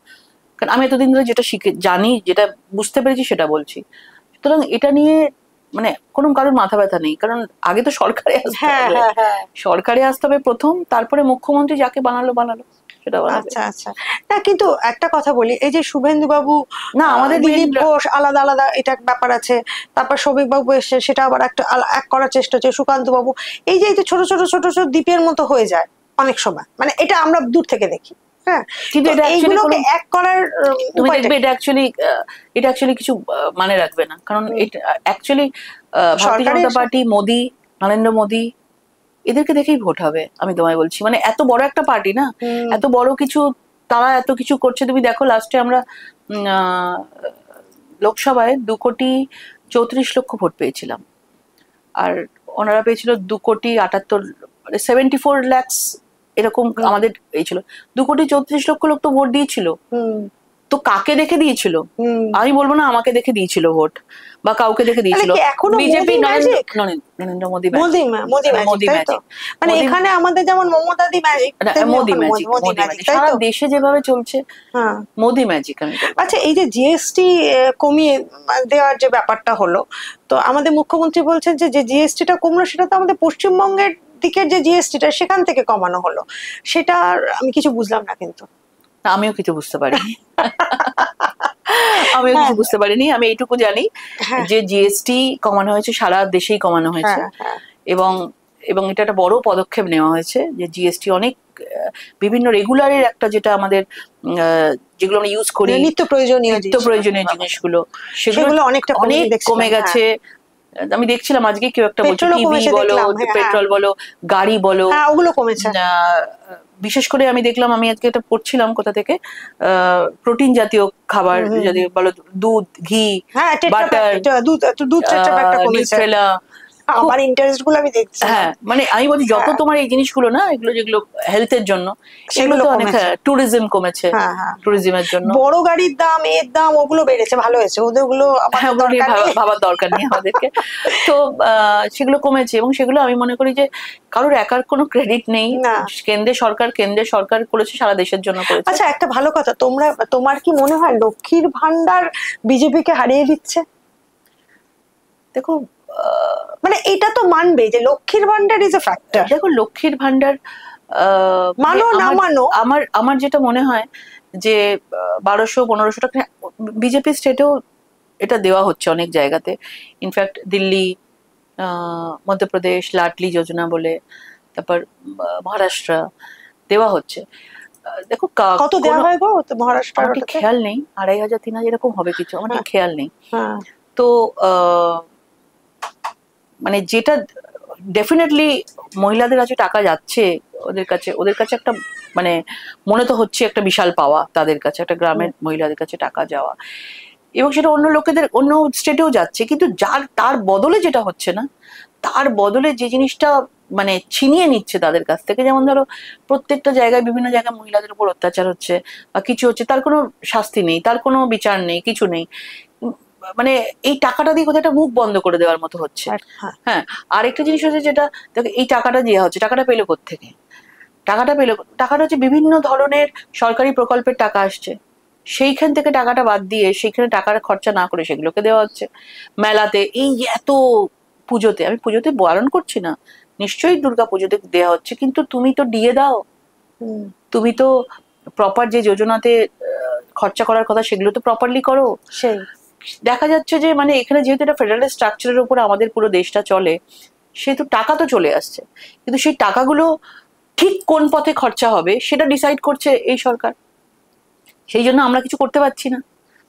কারণ আমি এতদিন ধরে যেটা জানি, যেটা বুঝতে পেরেছি সেটা বলছি। সুতরাং এটা নিয়ে মানে কোনো কারোর মাথা ব্যথা নেই, কারণ আগে তো সরকারে আসতে হবে প্রথম, তারপরে মুখ্যমন্ত্রী যাকে বানালো সেটা বানাবে। আচ্ছা। না, কিন্তু একটা কথা বলি, এই যে শুভেন্দু বাবু, না আমাদের দিলীপ ঘোষ আলাদা এটা ব্যাপার আছে, তারপর সৌমিক বাবু এসে সেটা আবার একটা এক করার চেষ্টা হচ্ছে, সুকান্ত বাবু, এই যে ছোট দ্বীপের মতো হয়ে যায় অনেক সময়, মানে এটা আমরা দূর থেকে দেখি। হ্যাঁ, কিন্তু এইগুলোকে এক করার তুমি দেখবে এটা অ্যাকচুয়ালি কিছু মানে রাখবে না, কারণ এটা অ্যাকচুয়ালি ভারতীয় জনতা পার্টি, মোদি, নরেন্দ্র মোদি, এদেরকে দেখেই ভোট হবে। আমি তোমায় বলছি, মানে এত বড় একটা পার্টি না, এত বড় কিছু, তারা এত কিছু করছে। তুমি দেখো লাস্টে আমরা লোকসভায় 2,34,00,000 ভোট পেয়েছিলাম, আর ওনারা পেয়েছিল 2,78,00,000, 74 lakhs এরকম আমাদের এই ছিল। 2,34,00,000 লোক তো ভোট দিয়েছিল। তো কাকে দেখে দিয়েছিল? আমি বলবো না আমাকে দেখে দিয়েছিল ভোট, বা কাউকে দেখে দিয়েছিল। বিজেপি, নরেন্দ্র মোদি ম্যাজিক, মানে এখানে আমাদের যেমন মমতা দি ম্যাজিক, মোদি ম্যাজিক সারা দেশে যেভাবে চলছে, মোদি ম্যাজিক। আচ্ছা, এই যে জিএসটি কমিয়ে দেওয়ার যে ব্যাপারটা হলো, তো আমাদের মুখ্যমন্ত্রী বলছেন যে জিএসটিটা কমলো, সেটা তো আমাদের পশ্চিমবঙ্গের দিকের যে জিএসটিটা সেখান থেকে কমানো হলো, সেটা আমি কিছু বুঝলাম না। কিন্তু আমিও কিছু বুঝতে পারিনি। আমিও কিছু বুঝতে পারিনি। আমি এইটুকু জানি যে জিএসটি কমানো হয়েছে, সারা দেশেই কমানো হয়েছে, এবং এবং এটা একটা বড় পদক্ষেপ নেওয়া হয়েছে যে জিএসটি অনেক বিভিন্ন রেগুলারের একটা, যেটা আমাদের যেগুলো আমরা ইউজ করি নিত্য প্রয়োজনীয় জিনিসগুলো, সেগুলো অনেক কমে গেছে। আমি দেখছিলাম আজকে কেউ একটা বলছে টিভি বলো, পেট্রোল বলো, গাড়ি বলো, ওগুলো কমেছে। বিশেষ করে আমি দেখলাম, আমি আজকে এটা পড়ছিলাম কোথা থেকে, প্রোটিন জাতীয় খাবার যদি বলো, দুধ, ঘি, বাটার, নিউট্রেলা, আমার ইন্টারেস্ট গুলো আমি দেখছি। হ্যাঁ, মানে আমি বলছি যত তোমার এই জিনিসগুলো না, এগুলো যেগুলো হেলথের জন্য, সেগুলো তো অনেক, ট্যুরিজম কমেছে, ট্যুরিজমের জন্য। বড় গাড়ির দাম, এর দাম, ওগুলো বেড়েছে, ভালো হয়েছে, ওগুলো ভাবার দরকার নেই আমাদেরকে। তো সেগুলো কমেছে, এবং সেগুলো আমি মনে করি যে কারোর একার কোনো ক্রেডিট নেই, কেন্দ্রের সরকার করেছে, সারা দেশের জন্য করেছে। আচ্ছা, একটা ভালো কথা, তোমার কি মনে হয় লক্ষ্মীর ভান্ডার বিজেপিকে হারিয়ে দিচ্ছে? দেখো, মানে এটা তো মানবে যে লক্ষ্মীর ভান্ডার ইজ এ ফ্যাক্টর। দেখো, লক্ষ্মীর ভান্ডার মানো না মানো, আমার যেটা মনে হয় যে 1200-1500 টাকা বিজেপি স্টেটেও এটা দেওয়া হচ্ছে অনেক জায়গাতে। ইনফ্যাক্ট দিল্লি, মধ্যপ্রদেশ লাডলি যোজনা বলে, তারপর মহারাষ্ট্র দেওয়া হচ্ছে। দেখো কত দেওয়া হয় গো মহারাষ্ট্র? আমার খেয়াল নেই, 2500-3000 এরকম হবে কিছু, আমার ঠিক খেয়াল নেই। তো মানে যেটা ডেফিনেটলি মহিলাদের কাছে টাকা যাচ্ছে, ওদের কাছে একটা, মানে মনে তো হচ্ছে একটা বিশাল পাওয়া তাদের কাছে, একটা গ্রামের মহিলাদের কাছে টাকা যাওয়া, এবং সেটা অন্য লোকেদের, অন্য স্টেটেও যাচ্ছে, কিন্তু তার বদলে যেটা হচ্ছে না, তার বদলে যে জিনিসটা মানে ছিনিয়ে নিচ্ছে তাদের কাছ থেকে, যেমন ধরো প্রত্যেকটা জায়গায়, বিভিন্ন জায়গায় মহিলাদের উপর অত্যাচার হচ্ছে বা কিছু হচ্ছে, তার কোনো শাস্তি নেই, তার কোনো বিচার নেই, কিছু নেই। মানে এই টাকাটা দিয়ে কোথাও একটা মুখ বন্ধ করে দেওয়ার মতো হচ্ছে। হ্যাঁ, আর একটা জিনিস হচ্ছে যেটা, এই টাকাটা দেওয়া হচ্ছে, টাকাটা পেলো কোত্থেকে? টাকাটা হচ্ছে বিভিন্ন ধরনের সরকারি প্রকল্পের টাকা আসছে, সেইখান থেকে টাকাটা বাদ দিয়ে, সেইখানে টাকার খরচা না করে সেগুলোকে দেওয়া হচ্ছে মেলাতে, এই এত পুজোতে। আমি পুজোতে বারণ করছি না, নিশ্চয়ই দুর্গা পুজোতে দেওয়া হচ্ছে, কিন্তু তুমি তো দিয়ে দাও, তুমি তো প্রপার যে যোজনাতে খরচা করার কথা সেগুলো তো প্রপারলি করো। সেই দেখা যাচ্ছে যে মানে এখানে যেহেতু এটা ফেডারেল স্ট্রাকচারের উপর আমাদের পুরো দেশটা চলে, সেহেতু টাকা তো চলে আসছে, কিন্তু সেই টাকাগুলো ঠিক কোন পথে খরচা হবে সেটা ডিসাইড করছে এই সরকার। সেই জন্য আমরা কিছু করতে পারছি না।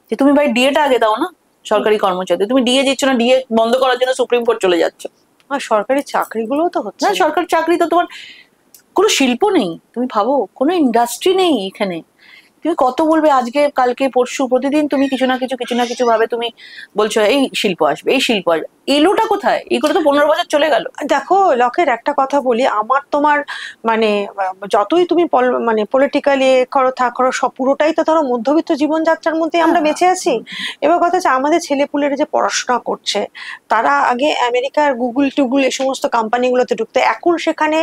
যে তুমি ভাই ডিএটা আগে দাও না সরকারি কর্মচারী, তুমি ডিএ দিচ্ছ না, ডিএ বন্ধ করার জন্য সুপ্রিম কোর্ট চলে যাচ্ছে। আর সরকারি চাকরিগুলো তো হচ্ছে না, সরকারি চাকরি তো তোমার কোনো শিল্প নেই, তুমি ভাবো কোনো ইন্ডাস্ট্রি নেই এখানে। তুমি কত বলবে আজকে কালকে পরশু, প্রতিদিন তুমি কিছু না কিছু ভাবে তুমি বলছো এই শিল্প আসবে, এই শিল্প আসবে, এলোটা কোথায়? এইগুলো তো 15 বছর চলে গেল। দেখো লকের, একটা কথা বলি, আমার তোমার মানে যতই তুমি মানে পলিটিক্যালি করো করো, সব পুরোটাই তো ধরো মধ্যবিত্ত জীবনযাত্রার মধ্যে আমরা বেঁচে আছি। এবার কথা হচ্ছে আমাদের ছেলেপুলেরা যে পড়াশোনা করছে, তারা আগে আমেরিকার গুগল টুগুল এই সমস্ত কোম্পানিগুলোতে ঢুকতে, এখন সেখানে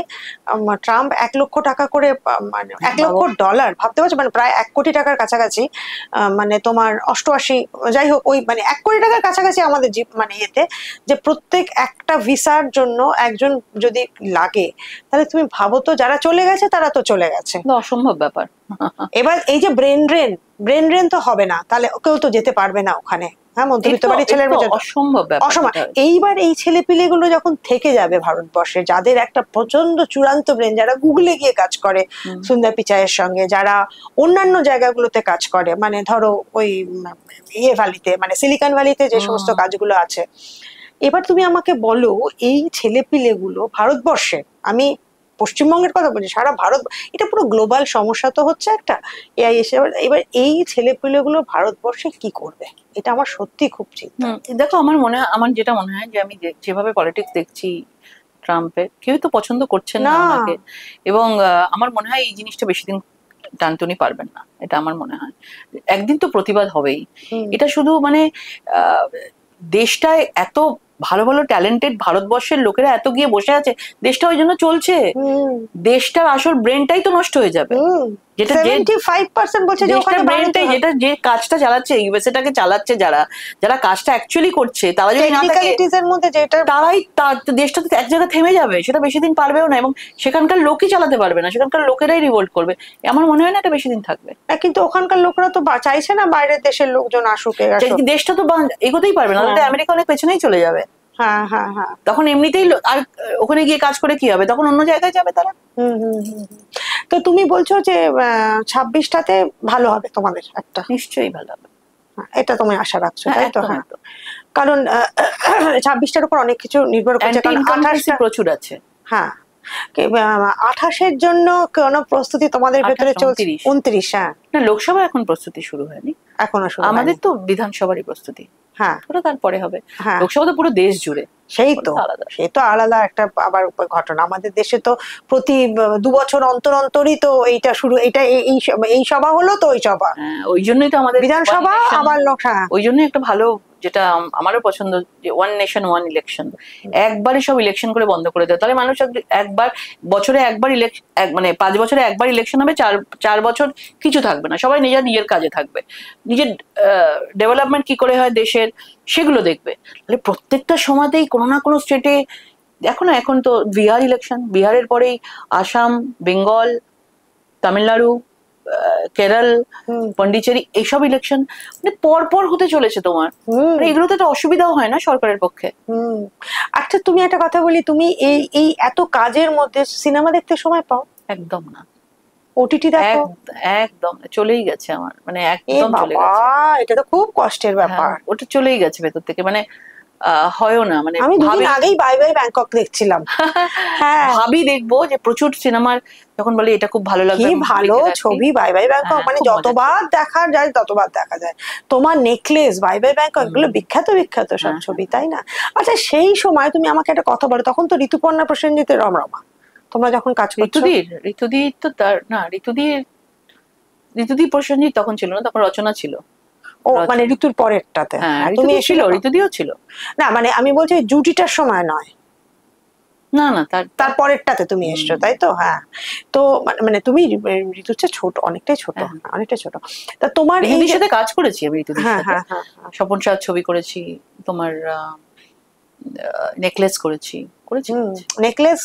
ট্রাম্প 1 লক্ষ টাকা করে, মানে $1 লক্ষ, ভাবতে পারছো, মানে প্রায় 1 কোটি টাকার কাছাকাছি, মানে তোমার 88, যাই হোক, ওই মানে 1 কোটি টাকার কাছাকাছি আমাদের মানে এতে, যে প্রত্যেক একটা ভিসার জন্য একজন যদি লাগে, তাহলে তুমি ভাবো তো, যারা চলে গেছে তারা তো চলে গেছে, অসম্ভব ব্যাপার। এবার এই যে ব্রেন ড্রেন তো হবে না, তাহলে কেউ তো যেতে পারবে না ওখানে। হ্যাঁ, মধ্যবিত্ত বাড়ির ছেলের অসম্ভব ব্যাপার। এইবার এই ছেলেপিলেগুলো যখন থেকে যাবে ভারতবর্ষে, যাদের একটা প্রচন্ড চূড়ান্ত ব্রেন, যারা গুগলে গিয়ে কাজ করে সুন্দর পিচাইয়ের সঙ্গে, যারা অন্যান্য জায়গাগুলোতে কাজ করে, মানে ধরো ওই ভ্যালিতে, মানে সিলিকন ভ্যালিতে যে সমস্ত কাজগুলো আছে, এবার তুমি আমাকে বলো এই ছেলেপিলেগুলো ভারতবর্ষে, আমি পশ্চিমবঙ্গের কথা বলছি, সারা ভারত, এটা পুরো গ্লোবাল সমস্যা তো হচ্ছে একটা, এআই এসে, এবার এই ছেলেপিলেগুলো ভারতবর্ষে কি করবে, এটা আমার সত্যি খুব চিন্তা। দেখো, আমার যেটা মনে হয় যে আমি যেভাবে পলিটিক্স দেখছি, ট্রাম্পের কেউই তো পছন্দ করছেন না ওনাকে, এবং আমার মনে হয় এই জিনিসটা বেশি দিন টানটুনি পারবেন না, এটা আমার মনে হয়। একদিন তো প্রতিবাদ হবেই। এটা শুধু মানে দেশটায় এত ভালো ভালো ট্যালেন্টেড ভারতবর্ষের লোকেরা এত গিয়ে বসে আছে, দেশটা ওই জন্য চলছে। দেশটার আসল ব্রেনটাই তো নষ্ট হয়ে যাবে, যেটা 75% বলছে যে ওখানে ব্রেনটাই, যেটা যে কাজটা চালাচ্ছে ইউএসএটাকে চালাচ্ছে, যারা কাজটা অ্যাকচুয়ালি করছে, তারা যদি না থাকে টেকনিক্যালিটিজের মধ্যে, যেটা তারাই দেশটা তো এক জায়গায় থেমে যাবে, সেটা বেশি দিন পারবেও না, এবং সেখানকার লোকই চালাতে পারবে না, সেখানকার লোকেরাই রিভোল্ট করবে। আমার মনে হয় না এটা বেশি দিন থাকবে। কিন্তু ওখানকার লোকরা তো চাইছে না বাইরের দেশের লোকজন আসুক, দেশটা তো এগোতেই পারবে না, আমেরিকা অনেক পেছনেই চলে যাবে। হ্যাঁ হ্যাঁ হ্যাঁ, তখন এমনিতেই আর ওখানে গিয়ে কাজ করে কি হবে, তখন অন্য জায়গায় যাবে তারা। তো তুমি বলছো যে 26টাতে ভালো হবে তোমাদের একটা? নিশ্চয়ই ভালো হবে, এটা তুমি আশা রাখছো, তাই তো? হ্যাঁ, কারণ 26টার উপর অনেক কিছু নির্ভর করছে, কারণ 28টা প্রচুর আছে। হ্যাঁ, 28-এর জন্য কোনো প্রস্তুতি তোমাদের ভেতরে চলছে? 29, হ্যাঁ না, লোকসভা এখন প্রস্তুতি শুরু হয়নি, এখনো শুরু আমাদের তো বিধানসভারই প্রস্তুতি, হ্যাঁ ওটা তারপরে হবে। লোকসভা তো পুরো দেশ জুড়ে, সেই তো আলাদা একটা আবার ঘটনা। আমাদের দেশে তো প্রতি 2 বছর অন্তর অন্তরই তো এইটা শুরু, এটা এই সভা হলো তো ওই সভা, ওই জন্যই তো আমাদের বিধানসভা আবার ওই জন্যই একটা ভালো, যেটা আমারও পছন্দ, যে ওয়ান নেশন ওয়ান ইলেকশন, একবারই সব ইলেকশন করে বন্ধ করে দেয়, তাহলে মানুষ একবার বছরে একবার মানে 5 বছরে একবার ইলেকশন হবে, 4 বছর কিছু থাকবে না, সবাই নিজের কাজে থাকবে, নিজের ডেভেলপমেন্ট কি করে হয় দেশের সেগুলো দেখবে। তাহলে প্রত্যেকটা সময়তেই কোনো না কোনো স্টেটে দেখো না, এখন তো বিহার ইলেকশন, বিহারের পরেই আসাম, বেঙ্গল, তামিলনাড়ু, কেরল, পন্ডিচেরি, এইসব ইলেকশন মানে পরপর হতে চলেছে তোমার। এগুলোতে তো অসুবিধাও হয় না সরকারের পক্ষে। আচ্ছা, তুমি একটা কথা বলি, তুমি এই এত কাজের মধ্যে সিনেমা দেখতে সময় পাও? একদম না। ওটিটি দেখো? একদম চলেই গেছে আমার, মানে একদম চলে গেছে। এটা তো খুব কষ্টের ব্যাপার। ওটা চলেই গেছে ভেতর থেকে, মানে হয়ও না। মানে আমি 2 দিন আগেই বাই বাই ব্যাংকক দেখছিলাম। হ্যাঁ, ভাবি দেখবো যে প্রচুর সিনেমার যখন বলে এটা খুব ভালো লাগবে, কি ভালো ছবি বাই বাই ব্যাংকক, মানে যতবার দেখা যায় ততবার দেখা যায়। তোমার নেকলেস, বাই বাই ব্যাংকক, এগুলো বিখ্যাত বিখ্যাত সব ছবি, তাই না? আচ্ছা, সেই সময় তুমি আমাকে একটা কথা বলো, তখন তো ঋতুপর্ণা প্রসেনজিতের রমরমা, তোমরা যখন কাজ করছো। ঋতুদির তো তার না, ঋতুদি প্রসেনজিৎ তখন ছিল না, তখন রচনা ছিল। ও মানে ঋতুর পরেরটাতে? হ্যাঁ, তুমি ছিল, ঋতুদিও ছিল। না মানে আমি বলছি জুটিটার সময় নয়, না না, তার পরেরটাতে তুমি এসছো, তাই তো? হ্যাঁ, তো মানে তুমি ঋতুর চেয়ে ছোট, অনেকটাই ছোট, অনেকটাই ছোট। তা তোমার ঋতুদির সাথে কাজ করেছি আমি, ঋতুদির সাথে স্বপন সাহার ছবি করেছি, তোমার নেকলেস করেছি। নেকলেস,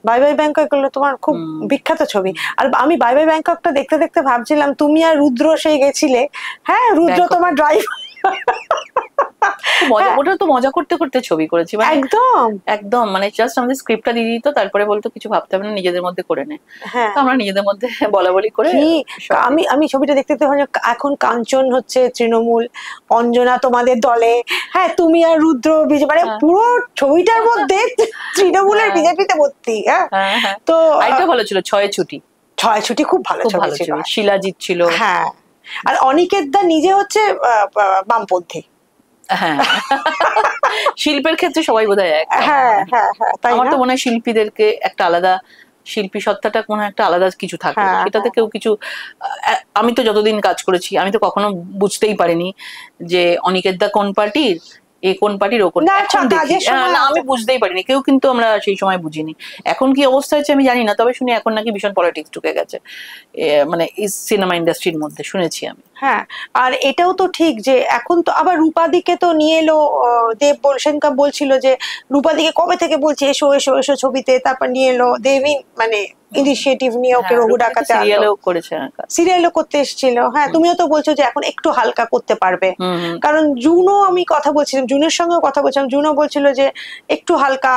বাই বাই ব্যাংকক, এগুলো তোমার খুব বিখ্যাত ছবি। আর আমি বাই বাই ব্যাংককটা দেখতে দেখতে ভাবছিলাম, তুমি আর রুদ্র সেই গেছিলে। হ্যাঁ, রুদ্র তোমার ড্রাইভার। ওটা তো মজা করতে করতে ছবি করেছি, একদম একদম, মানে জাস্ট আমাদের স্ক্রিপ্টটা দিয়ে দিত, তারপরে বলতো কিছু ভাবতে হবে না, নিজেদের মধ্যে করে নে। আমরা নিজেদের মধ্যে বলা বলি করে। আমি ছবিটা দেখতে এখন কাঞ্চন হচ্ছে তৃণমূল, অঞ্জনা তোমাদের দলে, হ্যাঁ তুমি আর রুদ্র মানে পুরো ছবিটার মধ্যে তৃণমূলের বিজেপিতে ভর্তি। হ্যাঁ, তো আরেকটা ভালো ছিল ছয় ছুটি, খুব ভালো ছিল, শিলাজিৎ ছিল। হ্যাঁ, আর অনিকেত দা নিজে হচ্ছে বামপন্থী। হ্যাঁ, শিল্পের ক্ষেত্রে সবাই বোধহয় এক। হ্যাঁ হ্যাঁ হ্যাঁ, আমার তো মনে হয় শিল্পীদেরকে একটা আলাদা, শিল্পী সত্তাটা মনে হয় একটা আলাদা কিছু থাকে, সেটাতে কেউ কিছু। আমি তো যতদিন কাজ করেছি আমি তো কখনো বুঝতেই পারিনি যে অনিকেত দা কোন পার্টির, এ কোন পার্টির, ও কোন, আমি বুঝতেই পারিনি, কেউ কিন্তু আমরা সেই সময় বুঝিনি। এখন কি অবস্থা হয়েছে আমি জানি না, তবে শুনি এখন নাকি ভীষণ পলিটিক্স ঢুকে গেছে মানে এই সিনেমা ইন্ডাস্ট্রির মধ্যে, শুনেছি আমি। হ্যাঁ, আর এটাও তো ঠিক যে এখন তো আবার রূপাদিকে তো নিয়ে এলো, দেব সেনকা বলছিল যে রূপাদিকে কবে থেকে বলছে এসো এসো এসো ছবিতে, তারপর নিয়ে এলো দেবী, মানে ইনিশিয়েটিভ নিয়ে ওকে রঘু ডাকাতে সিরিয়ালও করতে এসেছিল। হ্যাঁ, তুমিও তো বলছো যে এখন একটু হালকা করতে পারবে, কারণ জুনও, আমি কথা বলছিলাম জুনের সঙ্গেও কথা বলছিলাম, জুনও বলছিল যে একটু হালকা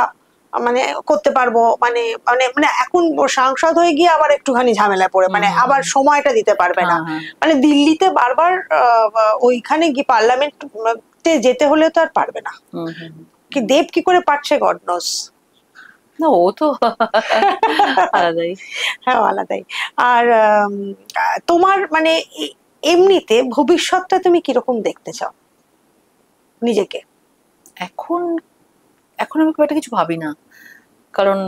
মানে করতে পারবো, মানে মানে মানে এখন সাংসদ হয়ে গিয়ে আবার একটুখানি ঝামেলা পড়ে, মানে আবার সময়টা দিতে পারবে না। মানে দিল্লিতে বারবার ওইখানে গিয়ে পার্লামেন্টে যেতে হলে তো আর পারবে না। কি দেব কি করে পারছে, গড নোস। না, ও তো আলাদাই। হ্যাঁ, আলাদাই। আর তোমার মানে এমনিতে ভবিষ্যৎটা তুমি কিরকম দেখতে চাও নিজেকে? এখন আমি খুব একটা কিছু ভাবি না, কারণ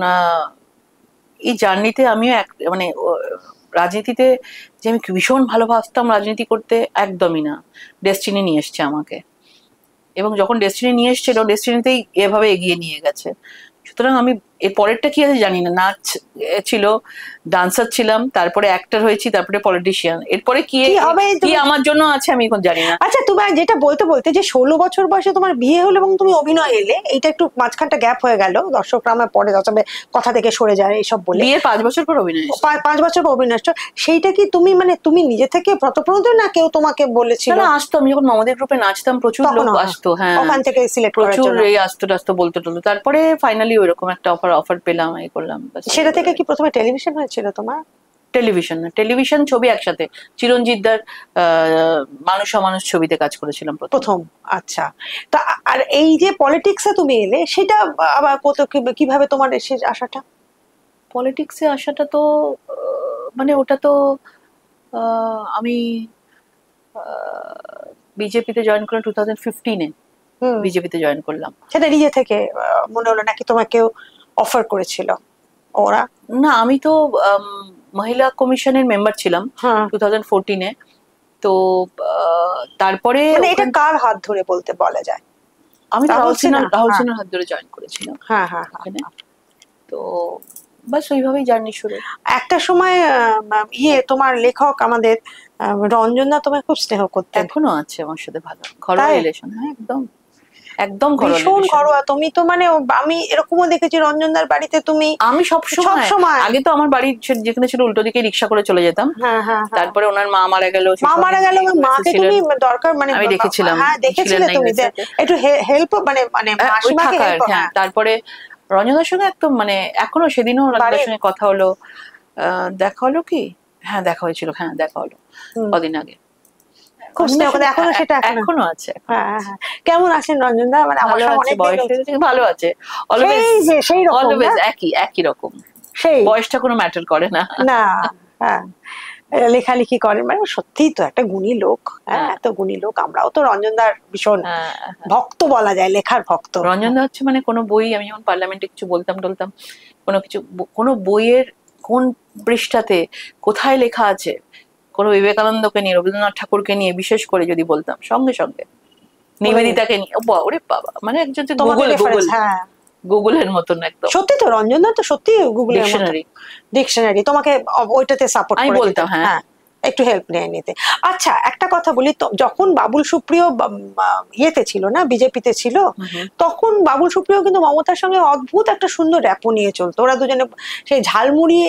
এই জার্নিতে আমিও মানে রাজনীতিতে যে আমি ভীষণ ভালো ভাবতাম রাজনীতি করতে, একদমই না, ডেস্টিনি নিয়ে এসছে আমাকে। এবং যখন ডেস্টিনি নিয়ে এসেছিল ডেস্টিনিতেই এভাবে এগিয়ে নিয়ে গেছে। সুতরাং আমি এর পরেরটা কি আছে জানি না। নাচ ছিল, ডান্সার ছিলাম, তারপরে অ্যাক্টর হয়েছি, তারপরে পলিটিশিয়ান। এরপরে কি হবে কি আমার জন্য আছে আমি এখন জানি না। আচ্ছা, তুমি যেটা বলতে বলতে যে 16 বছর বয়সে তোমার বিয়ে হলো এবং তুমি অভিনয় এলে, এইটা একটু মাঝখানটা গ্যাপ হয়ে গেল, দর্শকরা আমার পরে কথা থেকে সরে যায় এইসব বলে। বিয়ের 5 বছর পর অভিনয়, 5 বছর পর অভিনয়। সেইটা কি তুমি মানে তুমি নিজে থেকে প্রথমত না কেউ তোমাকে বলেছিল? না, আসতো। আমি যখন মমদের গ্রুপে নাচতাম প্রচুর লোক আসতো। হ্যাঁ, ওখান থেকে সিলেক্ট করার প্রচুর জন্য এই আসতো বলতে টলতো। তারপরে ফাইনালি ওইরকম একটা অফার পেলাম, এই করলাম। সেটা থেকে কি প্রথমে টেলিভিশন হয়েছিল তোমার? টেলিভিশন ছবি একসাথে। চিরঞ্জিত দার মানুষ অমানুষ ছবিতে কাজ করেছিলাম প্রথম। আচ্ছা, তা আর এই যে পলিটিক্সে তুমি এলে, সেটা আবার কত কিভাবে তোমার এসে আসাটা? পলিটিক্সে আসাটা তো মানে ওটা তো আমি বিজেপিতে জয়েন করলাম 2015-এ। বিজেপিতে জয়েন করলাম। সেটা নিজে থেকে মনে হলো নাকি তোমাকে কেউ অফার করেছিল? ওরা না, আমি তো মহিলা কমিশনের মেম্বার ছিলাম 2014-এ। তো তারপরে মানে এটা কার হাত ধরে বলতে বলা যায়? আমি তো রাহুল সিনহার হাত ধরে জয়েন করেছিলাম। হ্যাঁ। তো বাস ওইভাবেই জার্নি শুরু। একটা সময় তোমার লেখক আমাদের রঞ্জনদা তোমায় খুব স্নেহ করতেন। এখনো আছে আমার সাথে ভালো ঘরোয়া রিলেশন। হ্যাঁ, একদম ভীষণ ঘরোয়া। তুমি তো মানে আমি এরকমও দেখেছি রঞ্জনদার বাড়িতে তুমি। আমি সবসময় আগে তো আমার বাড়ি যেখানে ছিল উল্টো দিকে রিক্সা করে চলে যেতাম। তারপরে ওনার মা মারা গেল। মাকে তুমি দরকার মানে আমি দেখেছিলাম। হ্যাঁ, দেখেছিলে তুমি একটু হেল্প মানে মাসিমাকে হেল্প। হ্যাঁ, তারপরে রঞ্জনদার সঙ্গে একদম মানে এখনো সেদিনও রঞ্জনদার সঙ্গে কথা হলো, দেখা হলো কি? হ্যাঁ, দেখা হয়েছিল। হ্যাঁ, দেখা হলো কদিন আগে। খুব স্নেহ করে। এখনো সেটা এখনো আছে। হ্যাঁ। কেমন আছেন রঞ্জনদা? মানে আমার অনেক ভালো আছে। অলওয়েজ একই রকম। সেই বয়সটা কোনো ম্যাটার করে না। হ্যাঁ, লেখালেখি করেন মানে সত্যিই তো একটা গুণী লোক। হ্যাঁ, এত গুণী লোক। আমরাও তো রঞ্জনদার ভীষণ ভক্ত বলা যায়, লেখার ভক্ত। রঞ্জনদা হচ্ছে মানে কোনো বই, আমি যখন পার্লামেন্টে কিছু বলতাম কোনো বইয়ের কোন পৃষ্ঠাতে কোথায় লেখা আছে, কোনো বিবেকানন্দকে নিয়ে, রবীন্দ্রনাথ ঠাকুরকে নিয়ে বিশেষ করে যদি বলতাম, সঙ্গে সঙ্গে নিবেদিতাকে নিয়ে, ওরে বাবা, মানে একজন গুগলের মতন একদম। সত্যি তো রঞ্জনদা তো সত্যি গুগলের ডিকশনারি। তোমাকে ওইটাতে সাপোর্ট আমি বলতাম। হ্যাঁ, একটু হেল্প নিতে। আচ্ছা, একটা কথা বলি, যখন বাবুল সুপ্রিয় ইয়েতে ছিল না, বিজেপিতে ছিল, তখন বাবুল সুপ্রিয় কিন্তু মমতার সঙ্গে অদ্ভুত একটা সুন্দর র্যাপো নিয়ে চলতো। ওরা দুজনে সেই ঝালমুড়ি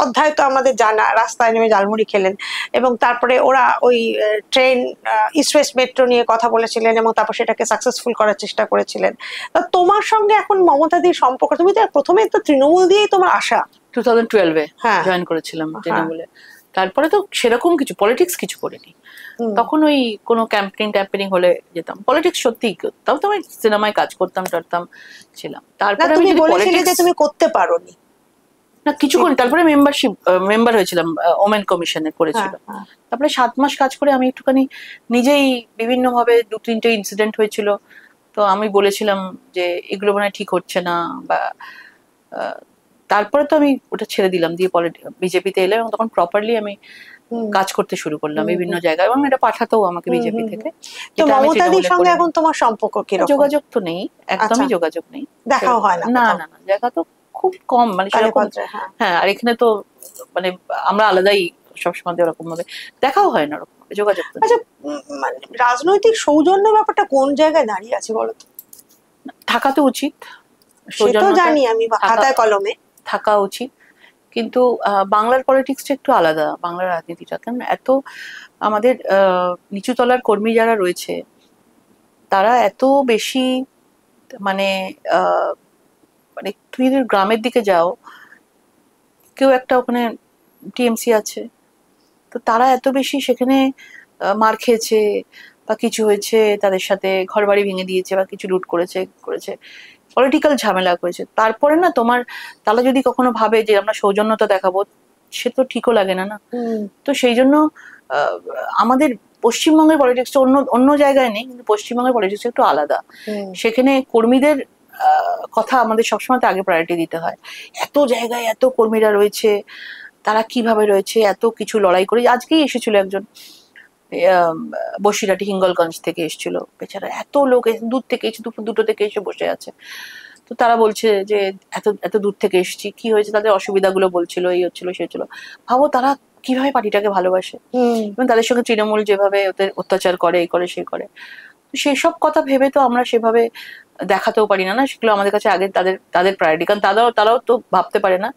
অধ্যায় তো আমাদের জানা, রাস্তায় নেমে ঝালমুড়ি খেলেন, এবং তারপরে ওরা ওই ট্রেন ইস্ট ওয়েস্ট মেট্রো নিয়ে কথা বলেছিলেন এবং তারপর সেটাকে সাকসেসফুল করার চেষ্টা করেছিলেন। তোমার সঙ্গে এখন মমতাদির সম্পর্ক, তুমি তো প্রথমে তো তৃণমূল দিয়েই তোমার আশা। 2012-এ জয়েন করেছিলাম তৃণমূলে। তারপরে তো সেরকম কিছু পলিটিক্স কিছু করিনি। তখন ওই কোনো ক্যাম্পেইনিং হলে যেতাম। পলিটিক্স সত্যি, তাও তো আমি সিনেমায় কাজ করতাম ছিলাম। তারপরে তুমি বলেছিলে যে তুমি করতে পারোনি না কিছু করি। তারপরে মেম্বার হয়েছিলাম, ওমেন কমিশনে করেছিল। তারপরে 7 মাস কাজ করে আমি একটুখানি নিজেই বিভিন্ন ভাবে 2-3টে ইনসিডেন্ট হয়েছিল। তো আমি বলেছিলাম যে এগুলো মনে হয় ঠিক হচ্ছে না, বা তারপরে তো আমি ওটা ছেড়ে দিলাম, দিয়ে বিজেপিতে এলাম এবং তখন প্রপারলি আমি কাজ করতে শুরু করলাম বিভিন্ন জায়গায়, এবং এটা পাঠাতো আমাকে বিজেপি থেকে। তো মমতাদির সঙ্গে এখন তোমার সম্পর্ক কি রকম? যোগাযোগ তো নেই, একদমই যোগাযোগ নেই, দেখাও হয় না। না, দেখা তো খুব কম, মানে সেরকম। হ্যাঁ, আর এখানে তো মানে আমরা আলাদাই সবসময় ওরকম ভাবে দেখাও হয় না, ওরকম যোগাযোগ। আচ্ছা, মানে রাজনৈতিক সৌজন্য ব্যাপারটা কোন জায়গায় দাঁড়িয়ে আছে বলো তো? থাকা তো উচিত, সেটা জানি আমি, খাতায় কলমে থাকা উচিত, কিন্তু বাংলার পলিটিক্সটা একটু আলাদা। বাংলার রাজনীতিটা কেন এত, আমাদের নিচু তলার কর্মী যারা রয়েছে তারা এত বেশি, মানে মানে তুমি যদি গ্রামের দিকে যাও, কেউ একটা ওখানে টিএমসি আছে, তো তারা এত বেশি সেখানে মার খেয়েছে বা কিছু হয়েছে, তাদের সাথে ঘর বাড়ি ভেঙে দিয়েছে বা কিছু লুট করেছে, পলিটিক্যাল ঝামেলা করেছে। তারপরে না তোমার তারা যদি কখনো ভাবে যে আমরা সৌজন্যতা দেখাবো, সে তো ঠিকও লাগে না। তো সেই জন্য আমাদের পশ্চিমবঙ্গের পলিটিক্সটা অন্য জায়গায় নেই, কিন্তু পশ্চিমবঙ্গের পলিটিক্সটা একটু আলাদা। সেখানে কর্মীদের কথা আমাদের সবসময় আগে প্রায়োরিটি দিতে হয়। এত জায়গায় এত কর্মীরা রয়েছে, তারা কিভাবে রয়েছে, এত কিছু লড়াই করে। আজকেই এসেছিল একজন বসিরহাটি হিঙ্গলগঞ্জ থেকে এসেছিল, বেচারা এত লোক দূর থেকে এসে, দুপুর 2টো থেকে এসে বসে আছে। তো তারা বলছে যে এত এত দূর থেকে এসেছি, কি হয়েছে, তাদের অসুবিধাগুলো বলছিল, এই হচ্ছিল সে হচ্ছিল। ভাবো তারা কিভাবে পার্টিটাকে ভালোবাসে, এবং তাদের সঙ্গে তৃণমূল যেভাবে ওদের অত্যাচার করে, এই করে সেই করে, সেসব কথা ভেবে তো আমরা সেভাবে দেখাতেও পারি না, না সেগুলো আমাদের কাছে আগে তাদের তাদের প্রায়োরিটি, কারণ তারাও তো ভাবতে পারে না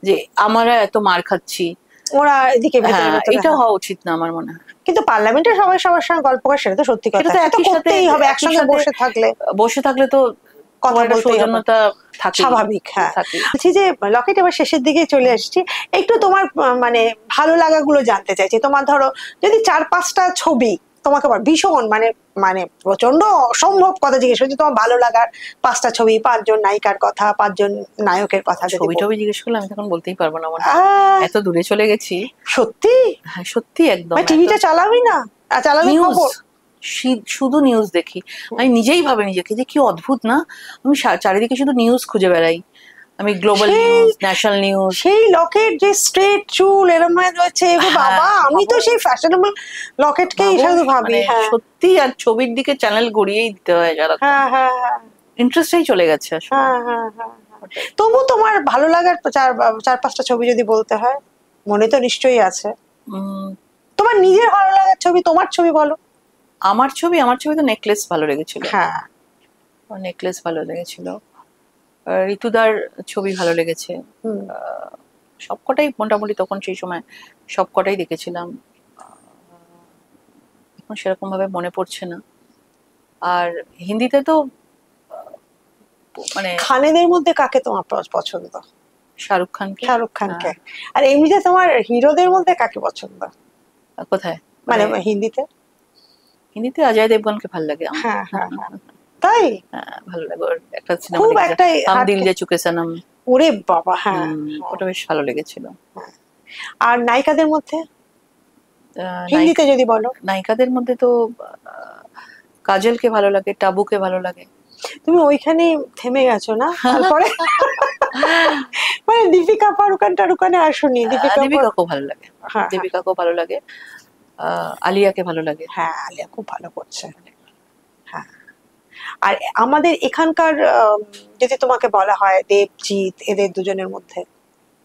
যে আমরা এত মার খাচ্ছি, ওরা এদিকে এটা হওয়া উচিত না আমার মনে হয়। কিন্তু পার্লামেন্টে সবাই সবার সঙ্গে গল্প করে, সেটা তো সত্যি কথা, সেটা তো করতেই হবে, একসঙ্গে বসে থাকলে তো কথা বলতে স্বাভাবিক। হ্যাঁ, বলছি যে লকেট এবার শেষের দিকে চলে এসেছি, একটু তোমার মানে ভালো লাগাগুলো জানতে চাইছি। তোমার ধরো যদি 4-5টা ছবি তোমাকে ভীষণ মানে মানে প্রচন্ড অসম্ভব কথা জিজ্ঞেস করছি, তোমার ভালো লাগার 5টা ছবি, 5জন নায়িকার কথা, 5জন নায়কের কথা। ছবি জিজ্ঞেস করলে আমি তখন বলতেই পারবো না, এত দূরে চলে গেছি। সত্যি? হ্যাঁ সত্যি, একদম। টিভিটা চালাবি না? চালালে খবর, শুধু নিউজ দেখি। আমি নিজেই ভাবে নিজেকে যে কি অদ্ভুত না, আমি চারিদিকে শুধু নিউজ খুঁজে বেড়াই। আমি গ্লোবাল নিউজ, ন্যাশনাল নিউজ। সেই লকেট যে স্ট্রেট চুল এরকম হয়ে রয়েছে, বাবা আমি তো সেই ফ্যাশনেবল লকেটকেই শুধু ভাবি। সত্যি, আর ছবির দিকে চ্যানেল গড়িয়েই দিতে হয় যারা, ইন্টারেস্টই চলে গেছে আসলে। তবু তোমার ভালো লাগার 4-5টা ছবি যদি বলতে হয়, মনে তো নিশ্চয়ই আছে। তোমার নিজের ভালো লাগার ছবি, তোমার ছবি বলো। আমার ছবি তো নেকলেস ভালো লেগেছিল। হ্যাঁ, নেকলেস ভালো লেগেছিল। ঋতুদার ছবি ভালো লেগেছে। সবকটাই মোটামুটি তখন সেই সময় সবকটাই দেখেছিলাম, এখন সেরকম ভাবে মনে পড়ছে না। আর হিন্দিতে তো মানে খানেদের মধ্যে কাকে তোমার পছন্দ? শাহরুখ খানকে। আর এমনিতে তোমার হিরোদের মধ্যে কাকে পছন্দ? কোথায় মানে হিন্দিতে? অজয় দেবগনকে ভালো লাগে। হ্যাঁ, তাই? ভালো লাগে। ওর একটা সিনেমা হাম দিল দে চুকে সনম, ওরে বাবা, হ্যাঁ, ওটা বেশ ভালো লেগেছিল। আর নায়িকাদের মধ্যে হিন্দিতে যদি বলো? নায়িকাদের মধ্যে তো কাজলকে ভালো লাগে, টাবুকে ভালো লাগে। তুমি ওইখানে থেমে গেছো না? তারপরে মানে দীপিকা পাড়ুকানে আসুনি? দীপিকাকেও ভালো লাগে, দীপিকাকেও ভালো লাগে। আলিয়াকে ভালো লাগে। হ্যাঁ, আলিয়া খুব ভালো করছে। হ্যাঁ, আর আমাদের এখানকার যদি তোমাকে বলা হয় দেব, জিৎ, এদের দুজনের মধ্যে?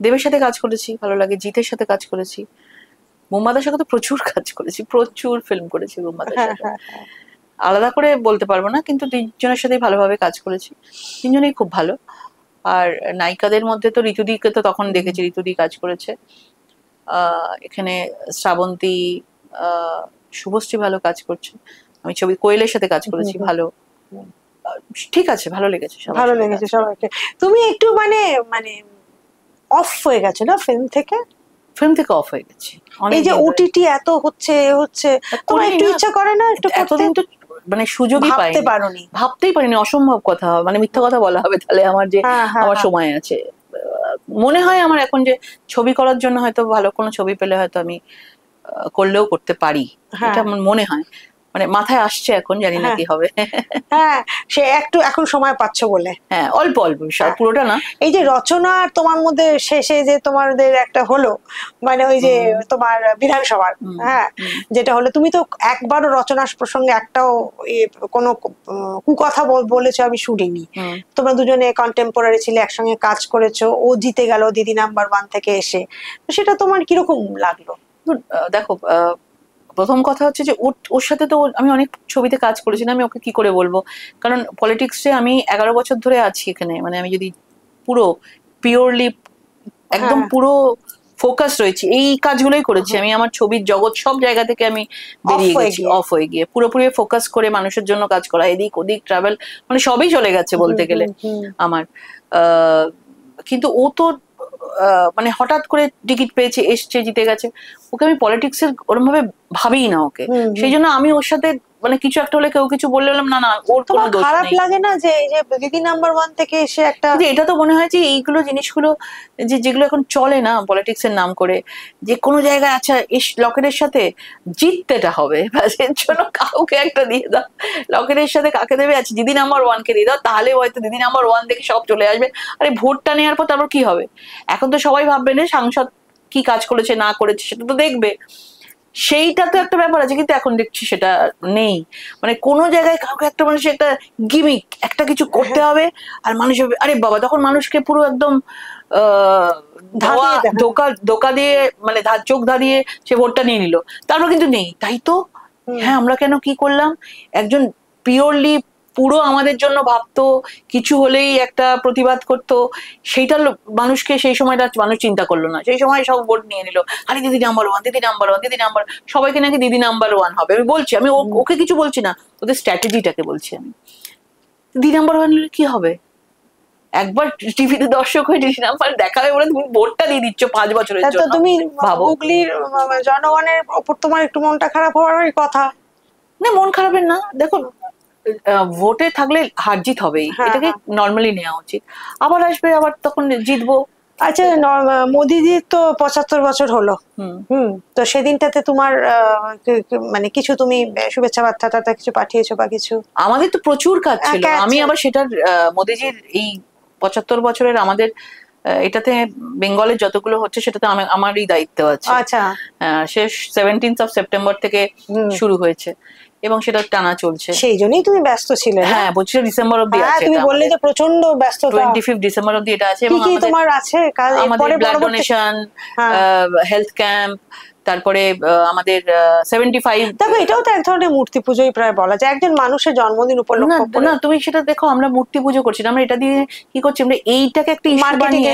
দেবের সাথে কাজ করেছি, ভালো লাগে। জিতের সাথে কাজ করেছি। বোম্বাদার সাথে তো প্রচুর কাজ করেছি, প্রচুর ফিল্ম করেছি বোম্বাদার সাথে। আলাদা করে বলতে পারবো না, কিন্তু 3জনের সাথেই ভালোভাবে কাজ করেছি, 3জনেই খুব ভালো। আর নায়িকাদের মধ্যে তো ঋতুদিকে তো তখন দেখেছি, ঋতুদি কাজ করেছে। এখানে শ্রাবন্তী, শুভশ্রী ভালো কাজ করছে। আমি ছবি কোয়েলের সাথে কাজ করেছি, ভালো। ঠিক আছে, ভালো লেগেছে, ভালো লেগেছে সবাইকে। তুমি একটু মানে মানে অফ হয়ে গেছো না ফিল্ম থেকে অফ হয়ে গেছি। এই যে ওটিটি এত হচ্ছে তোমার একটু ইচ্ছা করে না একটু? এতদিন তো মানে সুযোগই পাইনি, ভাবতেই পারিনি। অসম্ভব কথা, মানে মিথ্যা কথা বলা হবে তাহলে আমার, যে আমার সময় আছে। মনে হয় আমার এখন যে ছবি করার জন্য হয়তো ভালো কোনো ছবি পেলে হয়তো আমি করলেও করতে পারি, এটা আমার মনে হয়, মানে মাথায় আসছে এখন, জানি না কি হবে। হ্যাঁ, সে একটু এখন সময় পাচ্ছ বলে। হ্যাঁ, অল্প পুরোটা না। এই যে রচনা তোমার মধ্যে শেষে যে তোমাদের একটা হলো, মানে ওই যে তোমার বিধানসভার, হ্যাঁ, যেটা হলো, তুমি তো একবারও রচনার প্রসঙ্গে একটাও কোনো কুকথা বলেছো আমি শুনিনি। তোমরা দুজনে কন্টেম্পোরারি ছিলে, একসঙ্গে কাজ করেছো, ও জিতে গেল দিদি নাম্বার 1 থেকে এসে, তো সেটা তোমার কিরকম লাগলো? দেখো, প্রথম কথা হচ্ছে যে ওর সাথে তো আমি অনেক ছবিতে কাজ করেছি না, আমি ওকে কি করে বলবো, কারণ পলিটিক্সে আমি 11 বছর ধরে আছি এখানে, মানে আমি যদি পুরো পিওরলি একদম পুরো ফোকাস রয়েছি, এই কাজগুলোই করেছি আমি। আমার ছবির জগৎ সব জায়গা থেকে আমি বেরিয়ে গেছি, অফ হয়ে গিয়ে পুরোপুরি ফোকাস করে মানুষের জন্য কাজ করা, এদিক ওদিক ট্রাভেল, মানে সবই চলে গেছে বলতে গেলে আমার। কিন্তু ও তো মানে হঠাৎ করে টিকিট পেয়েছে, এসছে, জিতে গেছে, ওকে আমি পলিটিক্সের ওরকম ভাবে ভাবিই না ওকে। সেই জন্য আমি ওর সাথে মানে কিছু একটা হলে, কেউ কিছু বললে না না, ওর কোনো দোষ নেই। খারাপ লাগে না যে এই যে দিদি নাম্বার 1 থেকে এসে একটা, এটা তো মনে হয় যে এইগুলো জিনিসগুলো যেগুলো এখন চলে না পলিটিক্সের নাম করে, যে কোনো জায়গায় আচ্ছা লকেটের সাথে জিততেটা হবে, এর জন্য কাউকে একটা দিয়ে দাও, লকেটের সাথে কাকে দেবে, আচ্ছা দিদি নাম্বার 1 কে দিয়ে দাও, তাহলে হয়তো দিদি নাম্বার 1 থেকে সব চলে আসবে। আরে ভোটটা নেওয়ার পর তারপর কি হবে? এখন তো সবাই ভাববে না সাংসদ কি কাজ করেছে না করেছে, সেটা তো দেখবে। সেইটা তো একটা ব্যাপার আছে, কিন্তু এখন দেখছি সেটা নেই। মানে কোনো জায়গায় কাউকে একটা মানুষের একটা গিমিক, একটা কিছু করতে হবে, আর মানুষ আরে বাবা, তখন মানুষকে পুরো একদম ধোকা দিয়ে, মানে চোখ ধাঁধিয়ে সে ভোটটা নিয়ে নিল, তারপর কিন্তু নেই। তাই তো, হ্যাঁ, আমরা কেন কি করলাম? একজন পিওরলি পুরো আমাদের জন্য ভাবতো, কিছু হলেই একটা প্রতিবাদ করতো, সেইটা মানুষকে সেই সময়টা মানুষ চিন্তা করলো না। সেই সময় সব ভোট নিয়ে নিল, আরে দিদি নাম্বার ওয়ান, দিদি নাম্বার ওয়ান, দিদি নাম্বার, সবাইকে নাকি দিদি নাম্বার ওয়ান হবে। আমি বলছি, আমি ওকে কিছু বলছি না, ওদের স্ট্র্যাটেজিটাকে বলছি আমি। দিদি নাম্বার ওয়ান হলে কি হবে? একবার টিভিতে দর্শক হয়ে দিদি নাম্বার দেখাবে বলে তুমি ভোটটা দিয়ে দিচ্ছ 5 বছরের জন্য। তুমি হুগলির জনগণের ওপর তোমার একটু মনটা খারাপ হওয়ারই কথা না। মন খারাপের না, দেখো ভোটে থাকলে হার জিত হবেই, এটাকে নর্মালি নেওয়া উচিত। আবার আসবে, আবার তখন জিতবো। আচ্ছা, মোদিজির তো 75 বছর হলো, তো সেদিনটাতে তোমার মানে কিছু তুমি শুভেচ্ছা বার্তা কিছু পাঠিয়েছো বা কিছু? আমাদের তো প্রচুর কাজ ছিল। আমি আবার সেটার মোদিজির এই 75 বছরের আমাদের এটাতে বেঙ্গলের যতগুলো হচ্ছে সেটাতে আমারই দায়িত্ব আছে। আচ্ছা, শেষ 17th of September থেকে শুরু হয়েছে এবং সেটা টানা চলছে। সেই জন্যই তুমি ব্যস্ত ছিলে। হ্যাঁ, 25 ডিসেম্বর অবধি আছে। তুমি বললে যে প্রচন্ড ব্যস্ততা। 25 ডিসেম্বর অবধি এটা আছে। এবং তোমার আছে আমাদের ব্লাড ডোনেশন, হেলথ ক্যাম্প, তারপরে আমাদের 75। দেখো, এটাও তো এক ধরনের মূর্তি পুজোই প্রায় বলা যায়, একজন মানুষের জন্মদিন উপলক্ষে। না, তুমি সেটা দেখো, আমরা মূর্তি পুজো করছি না, আমরা এটা দিয়ে কি করছি, আমরা এইটাকে একটা ইস্যু বানিয়ে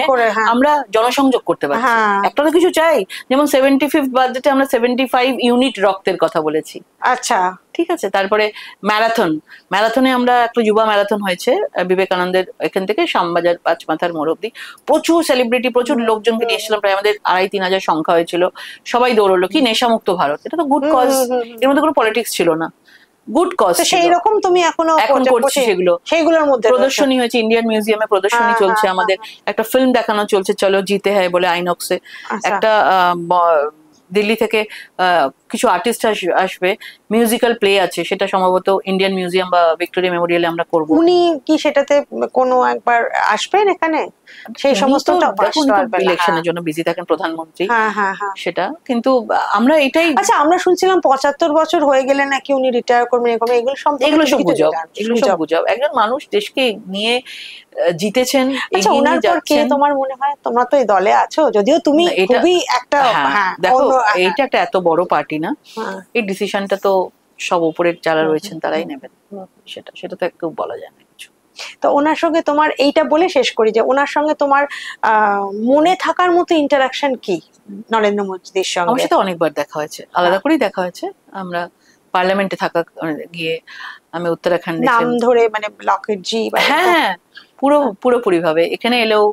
আমরা জনসংযোগ করতে পারছি। একটা তো কিছু চাই, যেমন 75th বার্থডেতে আমরা 75 ইউনিট রক্তের কথা বলেছি। আচ্ছা, ঠিক আছে। তারপরে ম্যারাথনে আমরা একটা যুবা ম্যারাথন হয়েছে বিবেকানন্দের এখান থেকে শ্যামবাজার পাঁচমাথার মোড় অব্দি। প্রচুর সেলিব্রিটি, প্রচুর লোকজনকে নিয়ে এসেছিলাম, প্রায় আমাদের 2,500-3,000 সংখ্যা হয়েছিল। সবাই দৌড়লো। কি নেশামুক্ত ভারত, এটা তো গুড কজ, এর মধ্যে কোনো পলিটিক্স ছিল না, গুড কজ। সেই রকম তুমি এখন করছি সেগুলো। সেইগুলোর মধ্যে প্রদর্শনী হয়েছে, ইন্ডিয়ান মিউজিয়ামে প্রদর্শনী চলছে আমাদের। একটা ফিল্ম দেখানো চলছে, চলো জিতে হ্যায় বলে, আইনক্সে। একটা দিল্লি থেকে কিছু আর্টিস্ট আসবে, মিউজিক্যাল প্লে আছে, সেটা সম্ভবত ইন্ডিয়ান মিউজিয়াম বা ভিক্টোরিয়া মেমোরিয়ালে আমরা করব। উনি কি সেটাতে কোনো একবার আসবেন এখানে? সেই সমস্ত ইলেকশনের জন্য বিজি থাকেন প্রধানমন্ত্রী, সেটা কিন্তু আমরা এটাই। আচ্ছা, আমরা শুনছিলাম 75 বছর হয়ে গেলে নাকি উনি রিটায়ার করবেন, এগুলো সব গুজব। একজন মানুষ দেশকে নিয়ে জিতেছেন। আচ্ছা, ওনার পর কে তোমার মনে হয়? তোমরা তো এই দলে আছো, যদিও তুমি খুবই একটা, দেখো এইটা একটা এত বড় পার্টি না, এই ডিসিশনটা তো সব উপরের যারা রয়েছেন তারাই নেবেন, সেটা তো একটু বলা যায় না কিছু। তো ওনার সঙ্গে তোমার, এইটা বলে শেষ করি, যে ওনার সঙ্গে তোমার মনে থাকার মতো ইন্টারাকশন কি নরেন্দ্র মোদীর সঙ্গে? আমার সাথে অনেকবার দেখা হয়েছে, আলাদা করেই দেখা হয়েছে। আমরা পার্লামেন্টে থাকা গিয়ে আমি উত্তরাখণ্ডে নাম ধরে, মানে লকেটজি, হ্যাঁ, পুরোপুরি ভাবে এখানে এলেও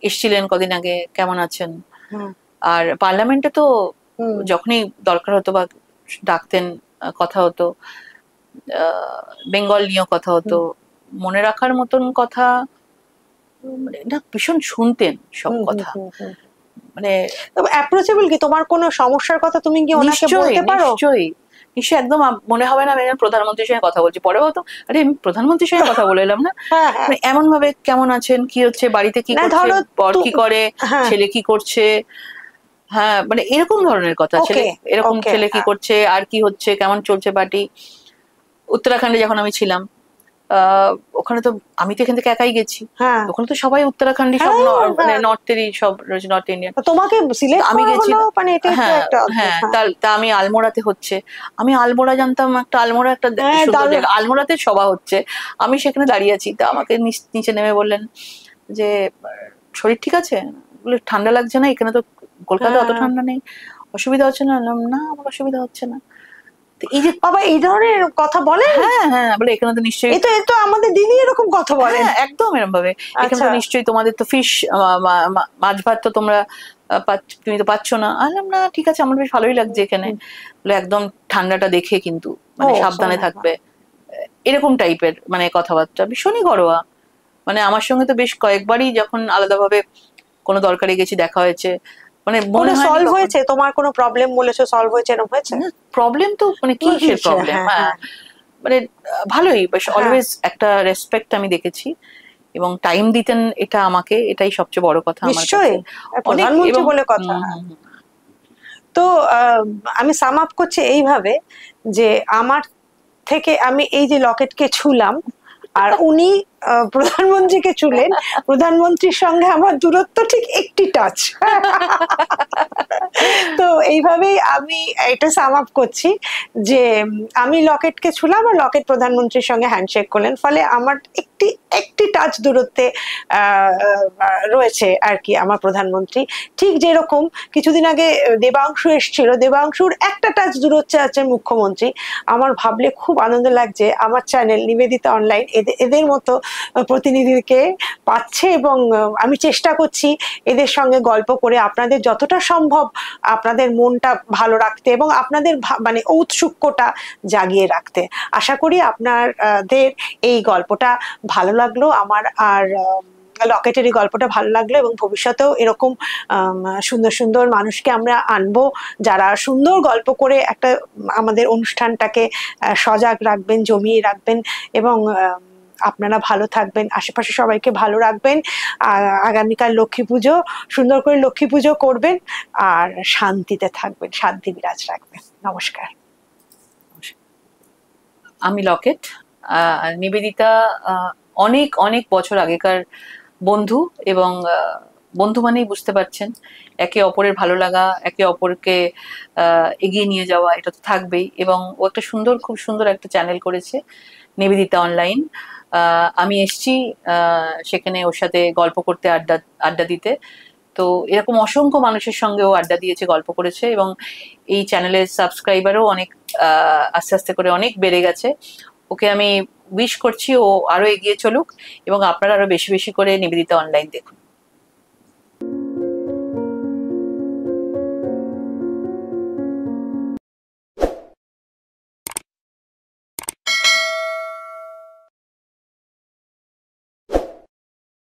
এসেছিলেন কদিন আগে, কেমন আছেন। আর পার্লামেন্টে তো যখনই দরকার হতো বা ডাকতেন, কথা হতো, বেঙ্গল নিয়েও কথা হতো, মনে রাখার মতন কথা, মানে ভীষণ শুনতেন সব কথা। মানে অ্যাপ্রোচেবল। কি তোমার কোনো সমস্যার কথা তুমি কি ওনাকে বলতে পারো? নিশ্চয়ই, একদম মনে হবে না আমি প্রধানমন্ত্রীর সঙ্গে কথা বলছি। পরে বলতো, আরে আমি প্রধানমন্ত্রীর সঙ্গে কথা বলে এলাম না। এমন ভাবে, কেমন আছেন, কি হচ্ছে, বাড়িতে কি করছে, বর কি করে, ছেলে কি করছে, হ্যাঁ, মানে এরকম ধরনের কথা। ছেলে কি করছে, আর কি হচ্ছে, কেমন চলছে পার্টি। উত্তরাখণ্ডে যখন আমি ছিলাম, ওখানে তো আমি তো এখান থেকে একাই গেছি, ওখানে তো সবাই উত্তরাখণ্ডী, সব নর্থেরই, সব নর্থ ইন্ডিয়ান। তোমাকে আমি গেছি, হ্যাঁ, তা আমি আলমোড়াতে হচ্ছে, আমি আলমোড়া জানতাম, একটা আলমোড়া একটা সুন্দর জায়গা, আলমোড়াতে সভা হচ্ছে, আমি সেখানে দাঁড়িয়ে আছি। তা আমাকে নিচে নেমে বললেন যে শরীর ঠিক আছে, ঠান্ডা লাগছে না? এখানে তো কলকাতা অত ঠান্ডা নেই, অসুবিধা হচ্ছে না? না, আমার অসুবিধা হচ্ছে না। এই যে বাবা এই ধরনের কথা বলে, হ্যাঁ বলে, এখানে তো নিশ্চয়ই, তো আমাদের দিদি এরকম কথা বলে, একদম এরকম ভাবে। এখানে তো নিশ্চয়ই তোমাদের তো ফিশ, মাছ ভাত তো তোমরা তুমি তো পাচ্ছ না। আলাম না, ঠিক আছে, আমার বেশ ভালোই লাগছে এখানে। বলে একদম ঠান্ডাটা দেখে কিন্তু, মানে সাবধানে থাকবে, এরকম টাইপের মানে কথাবার্তা, ভীষণই ঘরোয়া। মানে আমার সঙ্গে তো বেশ কয়েকবারই যখন আলাদাভাবে কোনো দরকারে গেছি, দেখা হয়েছে, মানে মনে হয় সলভ হয়েছে। তোমার কোনো প্রবলেম বলেছো, সলভ হয়েছে, এরকম হয়েছে? প্রবলেম তো মানে কি সে প্রবলেম, মানে ভালোই, বেশ অলওয়েজ একটা রেসপেক্ট আমি দেখেছি, এবং টাইম দিতেন, এটা আমাকে, এটাই সবচেয়ে বড় কথা আমার কাছে। প্রধানমন্ত্রী বলে কথা। তো আমি সাম আপ করছি এইভাবে যে আমার থেকে আমি এই যে লকেটকে ছুলাম আর উনি প্রধানমন্ত্রীকে ছুলেন, প্রধানমন্ত্রীর সঙ্গে আমার দূরত্ব ঠিক একটি টাচ। তো এইভাবেই আমি এটা সাম আপ করছি যে আমি লকেটকে ছুলাম আর লকেট প্রধানমন্ত্রীর সঙ্গে হ্যান্ডশেক করলেন, ফলে আমার একটি টাচ দূরত্বে রয়েছে আর কি আমার প্রধানমন্ত্রী। ঠিক যেরকম কিছুদিন আগে দেবাংশু এসেছিল, দেবাংশুর একটা টাচ দূরত্বে আছে মুখ্যমন্ত্রী। আমার ভাবলে খুব আনন্দ লাগছে আমার চ্যানেল নিবেদিতা অনলাইন এদের মতো প্রতিনিধিকে পাচ্ছে, এবং আমি চেষ্টা করছি এদের সঙ্গে গল্প করে আপনাদের যতটা সম্ভব আপনাদের মনটা ভালো রাখতে এবং আপনাদের মানে ঔৎসুক্যটা জাগিয়ে রাখতে। আশা করি আপনাদের এই গল্পটা ভালো লাগলো আমার, আর লকেটের এই গল্পটা ভালো লাগলো, এবং ভবিষ্যতেও এরকম সুন্দর সুন্দর মানুষকে আমরা আনবো যারা সুন্দর গল্প করে একটা আমাদের অনুষ্ঠানটাকে সজাগ রাখবেন, জমিয়ে রাখবেন, এবং আপনারা ভালো থাকবেন, আশেপাশে সবাইকে ভালো রাখবেন। আগামীকাল লক্ষ্মী পুজো, সুন্দর করে লক্ষ্মী পুজো করবেন আর শান্তিতে থাকবেন, শান্তি বিরাজ রাখবেন। নমস্কার। আমি লকেট, নিবেদিতা অনেক অনেক বছর আগেকার বন্ধু, এবং বন্ধু মানেই বুঝতে পারছেন একে অপরের ভালো লাগা, একে অপরকে এগিয়ে নিয়ে যাওয়া, এটা তো থাকবেই। এবং ও একটা সুন্দর, খুব সুন্দর একটা চ্যানেল করেছে নিবেদিতা অনলাইন। আমি এসছি সেখানে ওর সাথে গল্প করতে, আড্ডা দিতে। তো এরকম অসংখ্য মানুষের সঙ্গেও আড্ডা দিয়েছে, গল্প করেছে, এবং এই চ্যানেলের সাবস্ক্রাইবারও অনেক আস্তে আস্তে করে অনেক বেড়ে গেছে। ওকে আমি উইশ করছি ও আরো এগিয়ে চলুক, এবং আপনারা আরো বেশি বেশি করে নিবেদিতা অনলাইন দেখুন।